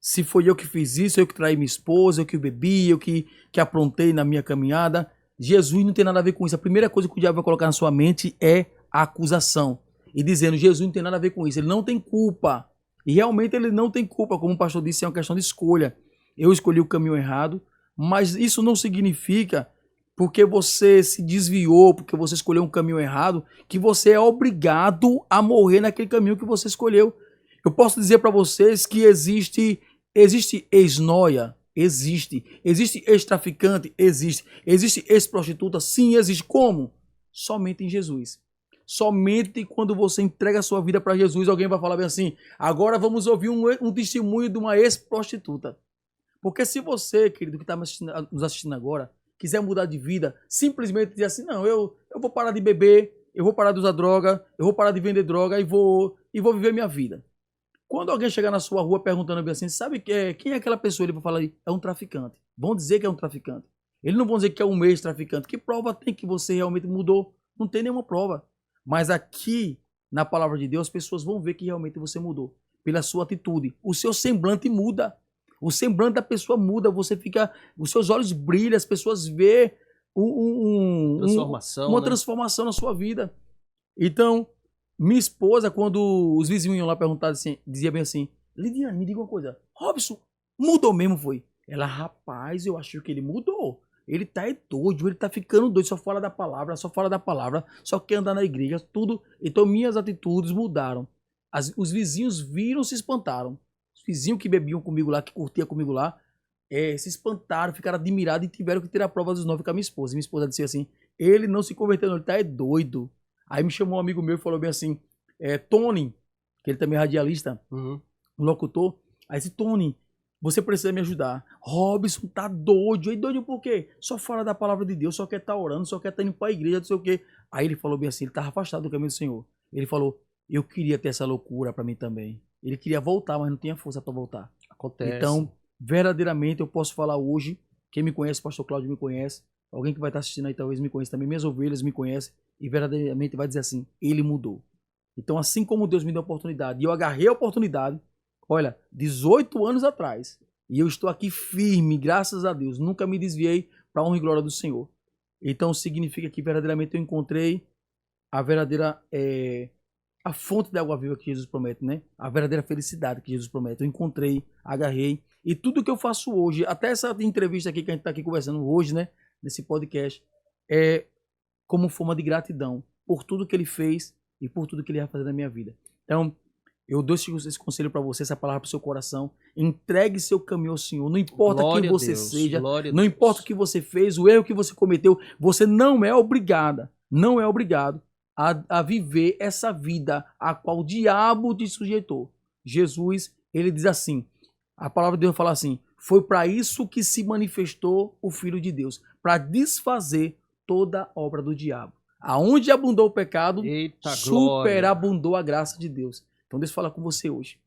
Se foi eu que fiz isso, eu que traí minha esposa, eu que bebi, eu que aprontei na minha caminhada. Jesus não tem nada a ver com isso. A primeira coisa que o diabo vai colocar na sua mente é a acusação. E dizendo, Jesus não tem nada a ver com isso. Ele não tem culpa. E realmente ele não tem culpa. Como o pastor disse, é uma questão de escolha. Eu escolhi o caminho errado, mas isso não significa, porque você se desviou, porque você escolheu um caminho errado, que você é obrigado a morrer naquele caminho que você escolheu. Eu posso dizer para vocês que existe ex-noia, existe ex-traficante, existe ex-prostituta, sim, existe. Como? Somente em Jesus. Somente quando você entrega a sua vida para Jesus, alguém vai falar bem assim, agora vamos ouvir um testemunho de uma ex-prostituta. Porque se você, querido, que está nos assistindo agora, quiser mudar de vida, simplesmente dizer assim, não, eu vou parar de beber, eu vou parar de usar droga, eu vou parar de vender droga e vou viver minha vida. Quando alguém chegar na sua rua perguntando bem assim, sabe quem é aquela pessoa? Ele vai falar, é um traficante. Vão dizer que é um traficante. Eles não vão dizer que é um ex-traficante. Que prova tem que você realmente mudou? Não tem nenhuma prova. Mas aqui, na palavra de Deus, as pessoas vão ver que realmente você mudou. Pela sua atitude. O seu semblante muda. O semblante da pessoa muda. Você fica... Os seus olhos brilham. As pessoas vê uma transformação na sua vida. Então, minha esposa, quando os vizinhos iam lá perguntar, assim, dizia bem assim, Lidiane, me diga uma coisa. Robson, mudou mesmo, foi? Ela, rapaz, eu acho que ele mudou. Ele tá doido, ele tá ficando doido, só fala da palavra, só quer andar na igreja, tudo. Então minhas atitudes mudaram. Os vizinhos viram, se espantaram. Os vizinhos que bebiam comigo lá, que curtiam comigo lá, se espantaram, ficaram admirados e tiveram que tirar a prova dos 9 com a minha esposa. E minha esposa disse assim, ele não se converteu, não, ele tá doido. Aí me chamou um amigo meu e falou bem assim, Tony, que ele também é radialista, um locutor. Aí disse, Tony, você precisa me ajudar. Robson tá doido. E doido por quê? Só fala da palavra de Deus, só quer estar orando, só quer estar indo pra igreja, não sei o quê. Aí ele falou bem assim, ele tava afastado do caminho do Senhor. Ele falou, eu queria ter essa loucura pra mim também. Ele queria voltar, mas não tinha força pra voltar. Acontece. Então, verdadeiramente, eu posso falar hoje, quem me conhece, o pastor Cláudio me conhece, alguém que vai estar assistindo aí talvez me conheça também, minhas ovelhas me conhecem, e verdadeiramente vai dizer assim, ele mudou. Então, assim como Deus me deu a oportunidade, e eu agarrei a oportunidade, olha, 18 anos atrás, e eu estou aqui firme, graças a Deus, nunca me desviei para a honra e glória do Senhor. Então, significa que verdadeiramente eu encontrei a verdadeira, a fonte da água viva que Jesus promete, né? A verdadeira felicidade que Jesus promete. Eu encontrei, agarrei, e tudo que eu faço hoje, até essa entrevista aqui que a gente está aqui conversando hoje, né? Nesse podcast, é como forma de gratidão por tudo que ele fez e por tudo que ele vai fazer na minha vida. Então, eu dou esse conselho para você, essa palavra para o seu coração. Entregue seu caminho ao Senhor. Não importa quem você seja, não importa o que você fez, o erro que você cometeu, você não é obrigado a viver essa vida a qual o diabo te sujeitou. Jesus, ele diz assim, a palavra de Deus fala assim, foi para isso que se manifestou o Filho de Deus, para desfazer toda a obra do diabo. Aonde abundou o pecado, superabundou a graça de Deus. Então Deus fala com você hoje.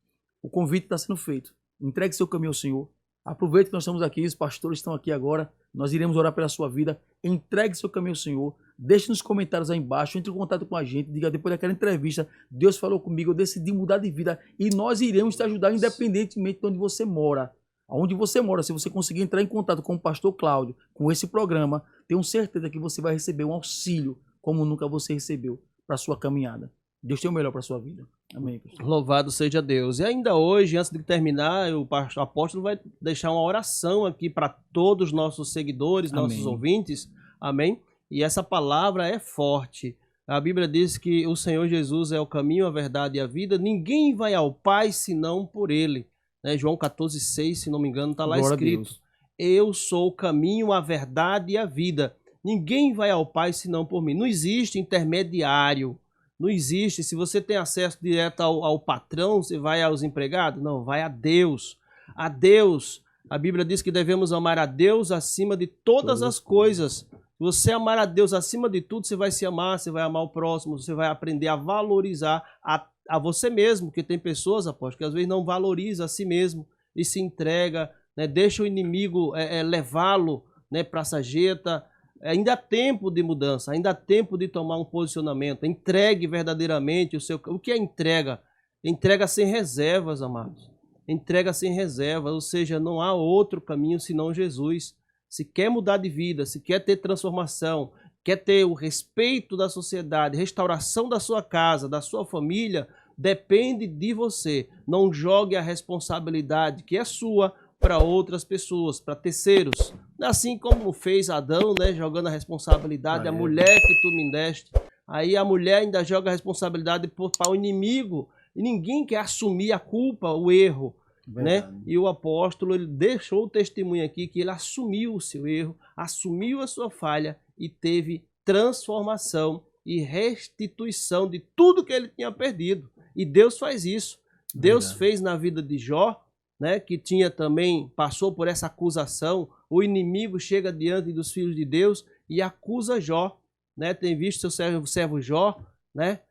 O convite está sendo feito. Entregue seu caminho ao Senhor. Aproveite que nós estamos aqui, os pastores estão aqui agora. Nós iremos orar pela sua vida. Entregue seu caminho ao Senhor. Deixe nos comentários aí embaixo. Entre em contato com a gente. Diga, depois daquela entrevista, Deus falou comigo, eu decidi mudar de vida. E nós iremos te ajudar independentemente de onde você mora. Aonde você mora, se você conseguir entrar em contato com o pastor Cláudio, com esse programa, tenho certeza que você vai receber um auxílio como nunca você recebeu para a sua caminhada. Deus tem o melhor para a sua vida. Amém, pastor. Louvado seja Deus. E ainda hoje, antes de terminar, o apóstolo vai deixar uma oração aqui para todos os nossos seguidores, Amém. nossos ouvintes. Amém? E essa palavra é forte. A Bíblia diz que o Senhor Jesus é o caminho, a verdade e a vida. Ninguém vai ao Pai senão por Ele. Né? João 14,6, se não me engano, está lá Glória escrito. Eu sou o caminho, a verdade e a vida. Ninguém vai ao Pai senão por mim. Não existe intermediário. Não existe. Se você tem acesso direto ao patrão, você vai aos empregados? Não, vai a Deus. A Deus. A Bíblia diz que devemos amar a Deus acima de todas as coisas. Se você amar a Deus acima de tudo, você vai se amar, você vai amar o próximo, você vai aprender a valorizar a você mesmo, que tem pessoas, apóstolo, que às vezes não valoriza a si mesmo e se entrega, né? Deixa o inimigo levá-lo, né, Praça Jeta. Ainda há tempo de mudança, ainda há tempo de tomar um posicionamento. Entregue verdadeiramente o seu... O que é entrega? Entrega sem reservas, amados. Entrega sem reservas, ou seja, não há outro caminho senão Jesus. Se quer mudar de vida, se quer ter transformação, quer ter o respeito da sociedade, restauração da sua casa, da sua família, depende de você. Não jogue a responsabilidade que é sua para outras pessoas, para terceiros. Assim como fez Adão, né, jogando a responsabilidade, a mulher que tu me deste. Aí a mulher ainda joga a responsabilidade para o inimigo. E ninguém quer assumir a culpa, o erro. Né? E o apóstolo, ele deixou o testemunho aqui que ele assumiu o seu erro, assumiu a sua falha e teve transformação e restituição de tudo que ele tinha perdido. E Deus faz isso. Deus fez na vida de Jó, né, que tinha também, passou por essa acusação. O inimigo chega diante dos filhos de Deus e acusa Jó, né? Tem visto seu servo Jó, né?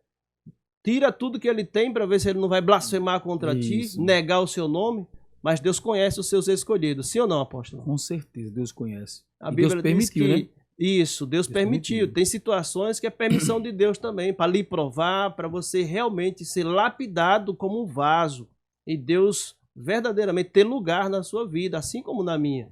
Tira tudo que ele tem para ver se ele não vai blasfemar contra ti, negar o seu nome, mas Deus conhece os seus escolhidos. Sim ou não, apóstolo? Com certeza, Deus conhece. A Bíblia permitiu, diz que, né? Isso, Deus permitiu. Tem situações que é permissão de Deus também, para lhe provar, para você realmente ser lapidado como um vaso. E Deus verdadeiramente ter lugar na sua vida, assim como na minha.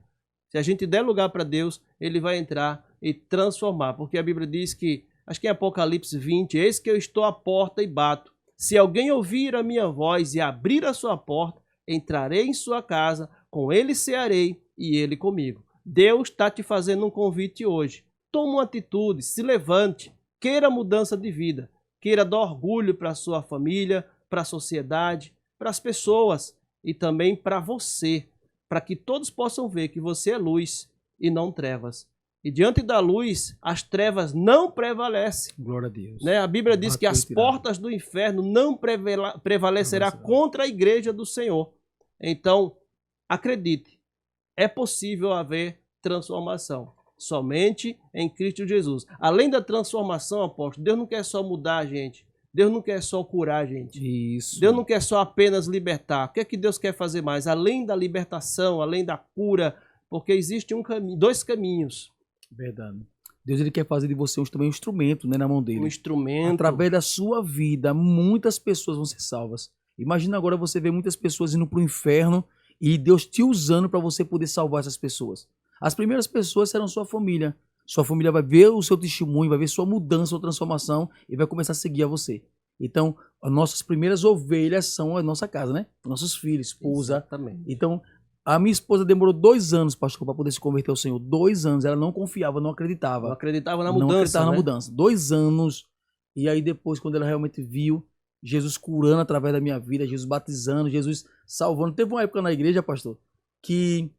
Se a gente der lugar para Deus, ele vai entrar e transformar. Porque a Bíblia diz que, acho que em Apocalipse 20, eis que eu estou à porta e bato. Se alguém ouvir a minha voz e abrir a sua porta, entrarei em sua casa, com ele cearei e ele comigo. Deus está te fazendo um convite hoje. Toma uma atitude, se levante, queira mudança de vida, queira dar orgulho para a sua família, para a sociedade, para as pessoas e também para você, para que todos possam ver que você é luz e não trevas. E diante da luz, as trevas não prevalecem. Glória a Deus. Né? A Bíblia diz que as portas do inferno não prevalecerá contra a igreja do Senhor. Então, acredite, é possível haver transformação. Somente em Cristo Jesus. Além da transformação, apóstolo, Deus não quer só mudar a gente. Deus não quer só curar a gente. Isso. Deus não quer só apenas libertar. O que é que Deus quer fazer mais? Além da libertação, além da cura, porque existe dois caminhos. Verdade. Deus, ele quer fazer de você também um instrumento, né, na mão dele. Um instrumento. Através da sua vida, muitas pessoas vão ser salvas. Imagina agora você ver muitas pessoas indo para o inferno e Deus te usando para você poder salvar essas pessoas. As primeiras pessoas serão sua família. Sua família vai ver o seu testemunho, vai ver sua mudança, sua transformação e vai começar a seguir a você. Então, as nossas primeiras ovelhas são a nossa casa, né? Nossos filhos, esposa. Exatamente. Então, a minha esposa demorou 2 anos, pastor, para poder se converter ao Senhor. 2 anos. Ela não confiava, não acreditava. Não acreditava na mudança. Não acreditava, né? na mudança. 2 anos. E aí depois, quando ela realmente viu Jesus curando através da minha vida, Jesus batizando, Jesus salvando. Teve uma época na igreja, pastor, que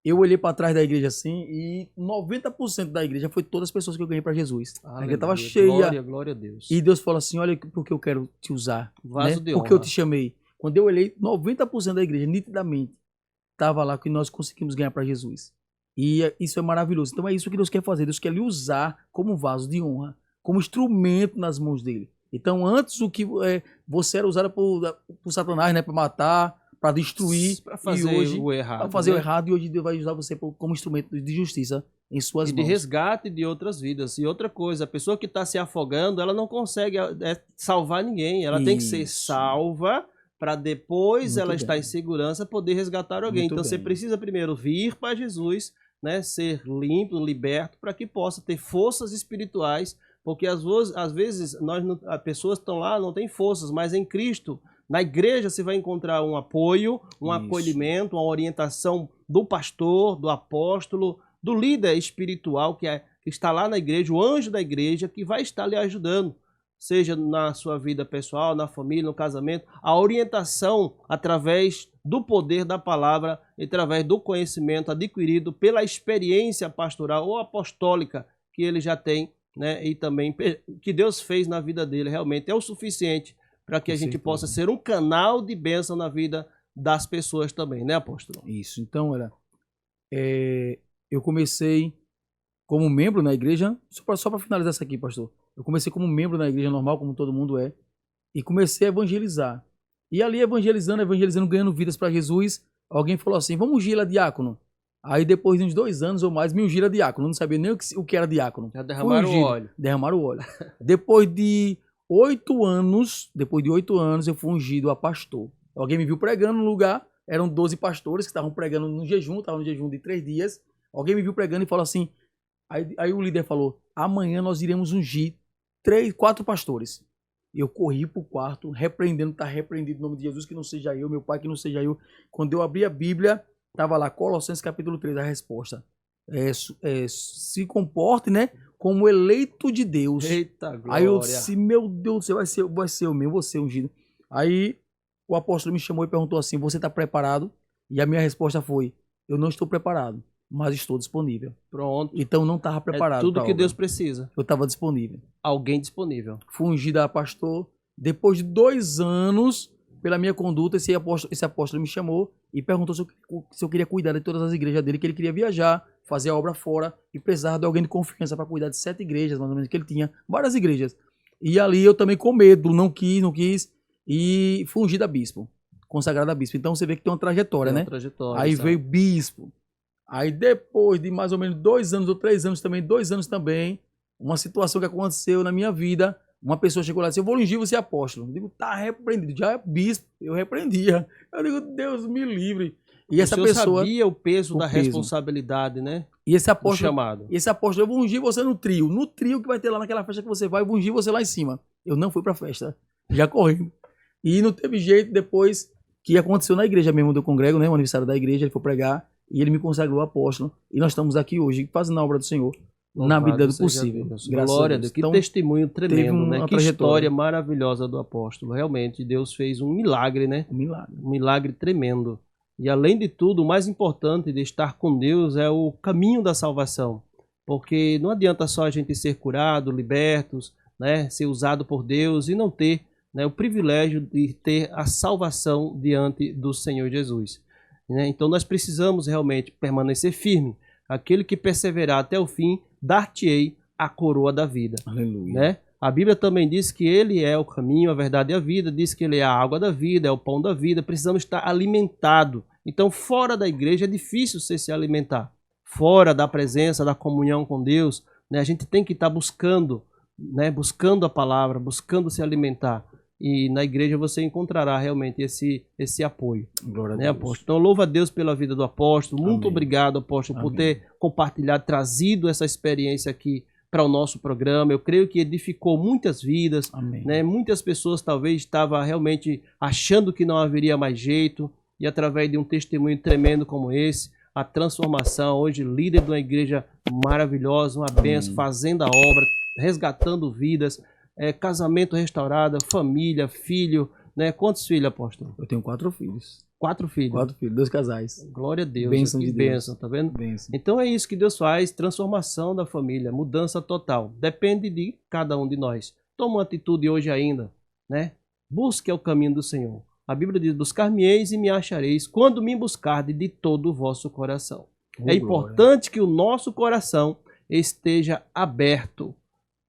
eu olhei para trás da igreja assim e 90% da igreja foi todas as pessoas que eu ganhei para Jesus. A igreja estava cheia. Glória a Deus. E Deus falou assim, olha porque eu quero te usar. Vaso né? de honra. Porque eu te chamei. Quando eu olhei, 90% da igreja, nitidamente, estava lá que nós conseguimos ganhar para Jesus. E isso é maravilhoso. Então é isso que Deus quer fazer. Deus quer lhe usar como vaso de honra, como instrumento nas mãos dele. Então antes o que você era usado por Satanás, né, para matar, para destruir, para fazer hoje, o errado. Para fazer o errado, e hoje Deus vai usar você como instrumento de justiça em suas mãos. E de resgate de outras vidas. E outra coisa, a pessoa que está se afogando, ela não consegue salvar ninguém. Ela tem que ser salva para depois ela estar em segurança poder resgatar alguém. Então você precisa primeiro vir para Jesus, né, ser limpo, liberto, para que possa ter forças espirituais, porque às vezes as pessoas estão lá, não têm forças, mas em Cristo, na igreja você vai encontrar um apoio, um acolhimento, uma orientação do pastor, do apóstolo, do líder espiritual que está lá na igreja, o anjo da igreja, que vai estar lhe ajudando. Seja na sua vida pessoal, na família, no casamento, a orientação através do poder da palavra, através do conhecimento adquirido pela experiência pastoral ou apostólica que ele já tem, né? E também que Deus fez na vida dele, realmente é o suficiente para que a gente possa ser um canal de bênção na vida das pessoas também, né, apóstolo? Isso, então, eu comecei como membro na igreja, só para finalizar isso aqui, pastor. Eu comecei como membro na igreja normal, como todo mundo é, e comecei a evangelizar. E ali evangelizando, ganhando vidas para Jesus, alguém falou assim, vamos ungir ela diácono. Aí depois de uns 2 anos ou mais, me ungiram diácono. Eu não sabia nem o que era diácono. Já derramaram o óleo. Derramaram o óleo. Depois de 8 anos, eu fui ungido a pastor. Alguém me viu pregando no lugar, eram 12 pastores que estavam pregando no jejum, estavam no jejum de 3 dias. Alguém me viu pregando e falou assim, aí o líder falou, amanhã nós iremos ungir 4 pastores. Eu corri pro quarto, repreendendo, tá repreendido em nome de Jesus, que não seja eu, meu pai, que não seja eu. Quando eu abri a Bíblia, tava lá, Colossenses capítulo 3, a resposta. Se comporte, né, como eleito de Deus. Eita glória. Aí eu disse, meu Deus, você vai ser o meu, você ungido. Aí o apóstolo me chamou e perguntou assim, você tá preparado? E a minha resposta foi, eu não estou preparado, mas estou disponível. Pronto. Então não estava preparado. É tudo que Deus precisa. Eu estava disponível. Alguém disponível. Fui ungido a pastor. Depois de 2 anos, pela minha conduta, esse apóstolo me chamou e perguntou se eu queria cuidar de todas as igrejas dele, que ele queria viajar, fazer a obra fora e precisava de alguém de confiança para cuidar de 7 igrejas, mais ou menos, que ele tinha. Várias igrejas. E ali eu também com medo, não quis. E fui ungido a bispo. Consagrado a bispo. Então você vê que tem uma trajetória, né? Aí sabe? Veio bispo. Aí depois de mais ou menos 2 anos ou 3 anos também, 2 anos também, uma situação que aconteceu na minha vida, uma pessoa chegou lá e disse, eu vou ungir você apóstolo. Eu digo, tá repreendido, já é bispo, eu repreendia. Eu digo, Deus me livre. E essa pessoa sabia o peso da responsabilidade, né? E esse apóstolo, chamado. Eu vou ungir você no trio. No trio que vai ter lá naquela festa que você vai, eu vou ungir você lá em cima. Eu não fui pra festa, já corri. E não teve jeito depois que aconteceu na igreja mesmo do congrego, né? O aniversário da igreja, ele foi pregar. E ele me consagrou apóstolo. E nós estamos aqui hoje fazendo a obra do Senhor. Na medida do possível. Glória a Deus. Que então, testemunho tremendo, né? Que história maravilhosa do apóstolo. Realmente, Deus fez um milagre, né? Um milagre tremendo. E além de tudo, o mais importante de estar com Deus é o caminho da salvação. Porque não adianta só a gente ser curado, libertos, né? Ser usado por Deus e não ter, né, o privilégio de ter a salvação diante do Senhor Jesus. Então nós precisamos realmente permanecer firme. Aquele que perseverar até o fim, dar-te-ei a coroa da vida. Aleluia. Né? A Bíblia também diz que ele é o caminho, a verdade e a vida. Diz que ele é a água da vida, é o pão da vida. Precisamos estar alimentados. Então fora da igreja é difícil você se alimentar. Fora da presença, da comunhão com Deus, né? A gente tem que estar buscando, né? Buscando a palavra, buscando se alimentar. E na igreja você encontrará realmente esse apoio. Glória a né, Deus. apóstolo? Então louva a Deus pela vida do apóstolo. Muito Amém. Obrigado, apóstolo, Amém. por ter compartilhado, trazido essa experiência aqui para o nosso programa. Eu creio que edificou muitas vidas. Amém. Né? Muitas pessoas talvez estavam realmente achando que não haveria mais jeito. E através de um testemunho tremendo como esse, a transformação, hoje líder de uma igreja maravilhosa, uma bênção, fazendo a obra, resgatando vidas. Casamento restaurado, família, filho, né? Quantos filhos, apóstolo? Eu tenho 4 filhos. 4 filhos. 4 filhos, 2 casais. Glória a Deus. Bênção que de Deus. bênção, tá vendo? Bênção. Então é isso que Deus faz, transformação da família, mudança total. Depende de cada um de nós. Toma uma atitude hoje ainda, né? Busque o caminho do Senhor. A Bíblia diz, buscar-me-eis e me achareis, quando me buscardes de todo o vosso coração. É importante que o nosso coração esteja aberto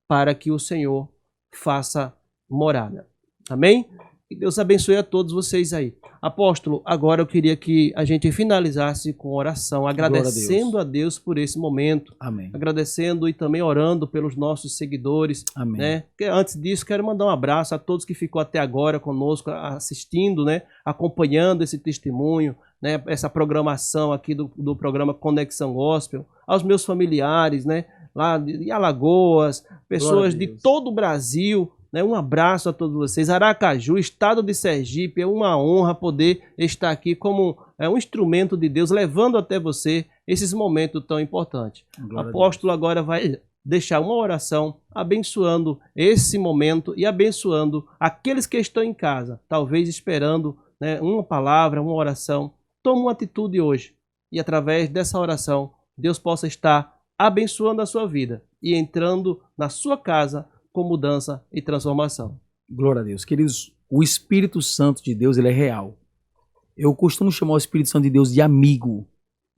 para que o Senhor faça morada. Amém? Que Deus abençoe a todos vocês aí. Apóstolo, agora eu queria que a gente finalizasse com oração, agradecendo a Deus por esse momento. Amém. Agradecendo e também orando pelos nossos seguidores. Amém. Né? Antes disso, quero mandar um abraço a todos que ficou até agora conosco, assistindo, né? Acompanhando esse testemunho, né? Essa programação aqui do programa Conexão Gospel, aos meus familiares, né? Lá de Alagoas, pessoas de todo o Brasil, né? Um abraço a todos vocês. Aracaju, estado de Sergipe, é uma honra poder estar aqui como um instrumento de Deus, levando até você esses momentos tão importantes. O apóstolo agora vai deixar uma oração abençoando esse momento e abençoando aqueles que estão em casa, talvez esperando, né, uma palavra, uma oração. Toma uma atitude hoje e através dessa oração Deus possa estar abençoando a sua vida e entrando na sua casa com mudança e transformação. Glória a Deus. Queridos, o Espírito Santo de Deus, ele é real. Eu costumo chamar o Espírito Santo de Deus de amigo.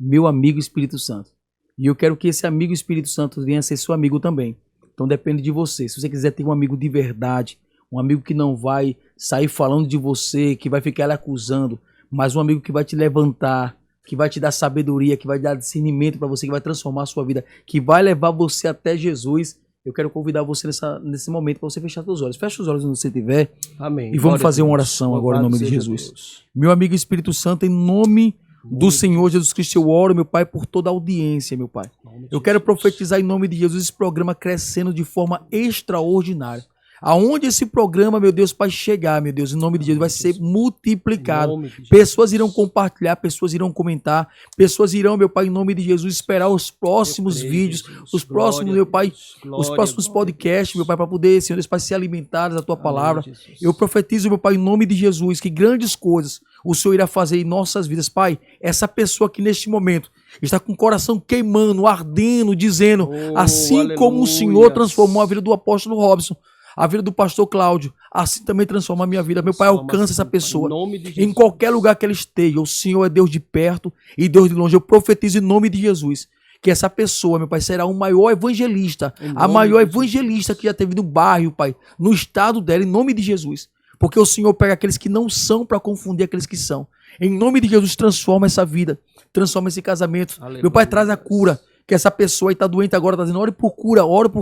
Meu amigo Espírito Santo. E eu quero que esse amigo Espírito Santo venha a ser seu amigo também. Então depende de você. Se você quiser ter um amigo de verdade, um amigo que não vai sair falando de você, que vai ficar lhe acusando, mas um amigo que vai te levantar, que vai te dar sabedoria, que vai dar discernimento para você, que vai transformar a sua vida, que vai levar você até Jesus. Eu quero convidar você nesse momento para você fechar seus olhos. Fecha os olhos onde você estiver. Amém. E vamos fazer uma oração agora em nome de Jesus. Deus. Meu amigo Espírito Santo, em nome do Senhor Jesus Cristo, eu oro, meu Pai, por toda a audiência, meu Pai. Eu quero profetizar em nome de Jesus esse programa crescendo de forma extraordinária. Aonde esse programa, meu Deus, Pai, chegar, meu Deus, em nome de Jesus, vai ser multiplicado. Pessoas irão compartilhar, pessoas irão comentar, pessoas irão, meu Pai, em nome de Jesus, esperar os próximos vídeos, os próximos, meu Pai, os próximos podcasts, meu Pai, para poder, Senhor Deus, Pai, ser alimentados da Tua palavra. Eu profetizo, meu Pai, em nome de Jesus, que grandes coisas o Senhor irá fazer em nossas vidas. Pai, essa pessoa que neste momento está com o coração queimando, ardendo, dizendo, assim como o Senhor transformou a vida do apóstolo Robson, a vida do pastor Cláudio, assim também transforma a minha vida. Meu Pai, alcança essa pessoa em qualquer lugar que ela esteja. O Senhor é Deus de perto e Deus de longe. Eu profetizo em nome de Jesus que essa pessoa, meu Pai, será o maior evangelista, a maior evangelista que já teve no bairro, Pai, no estado dela, em nome de Jesus. Porque o Senhor pega aqueles que não são para confundir aqueles que são. Em nome de Jesus, transforma essa vida, transforma esse casamento. Aleluia. Meu Pai, traz a cura. Que essa pessoa aí está doente agora, está dizendo, ore por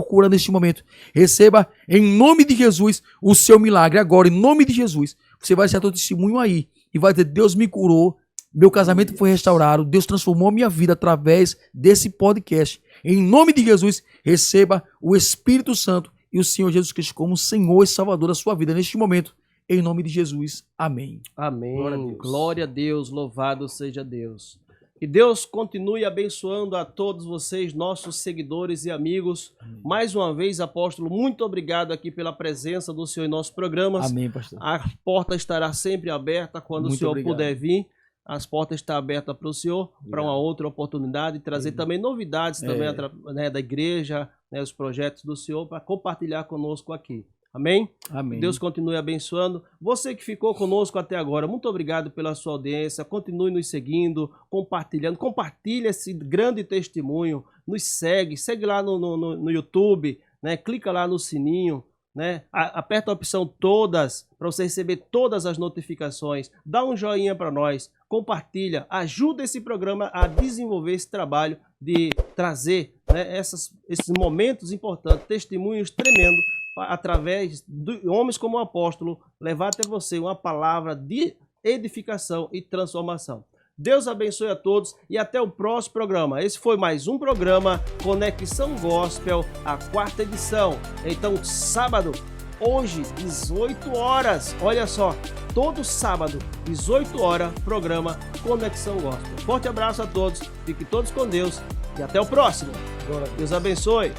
cura neste momento. Receba, em nome de Jesus, o seu milagre agora, em nome de Jesus. Você vai ser teu testemunho aí e vai dizer, Deus me curou, meu casamento foi restaurado, Deus transformou a minha vida através desse podcast. Em nome de Jesus, receba o Espírito Santo e o Senhor Jesus Cristo como Senhor e Salvador da sua vida neste momento. Em nome de Jesus, amém. Amém. Glória a Deus, louvado seja Deus. Que Deus continue abençoando a todos vocês, nossos seguidores e amigos. Amém. Mais uma vez, apóstolo, muito obrigado aqui pela presença do Senhor em nossos programas. Amém, pastor. A porta estará sempre aberta quando muito o Senhor puder vir. As portas estão abertas para o Senhor, para uma outra oportunidade, e trazer também novidades também da igreja, os projetos do Senhor, para compartilhar conosco aqui. Amém? Amém. Deus continue abençoando. Você que ficou conosco até agora, muito obrigado pela sua audiência. Continue nos seguindo, compartilhando. Compartilhe esse grande testemunho. Nos segue lá no YouTube, né? Clica lá no sininho, né? Aperta a opção todas para você receber todas as notificações. Dá um joinha para nós. Compartilha. Ajuda esse programa a desenvolver esse trabalho de trazer, né, esses momentos importantes, testemunhos tremendos, através de homens como o apóstolo, levar até você uma palavra de edificação e transformação. Deus abençoe a todos e até o próximo programa. Esse foi mais um programa Conexão Gospel, a 4ª edição. Então, sábado, hoje, 18 horas. Olha só, todo sábado, 18 horas, programa Conexão Gospel. Forte abraço a todos, fiquem todos com Deus e até o próximo. Deus abençoe.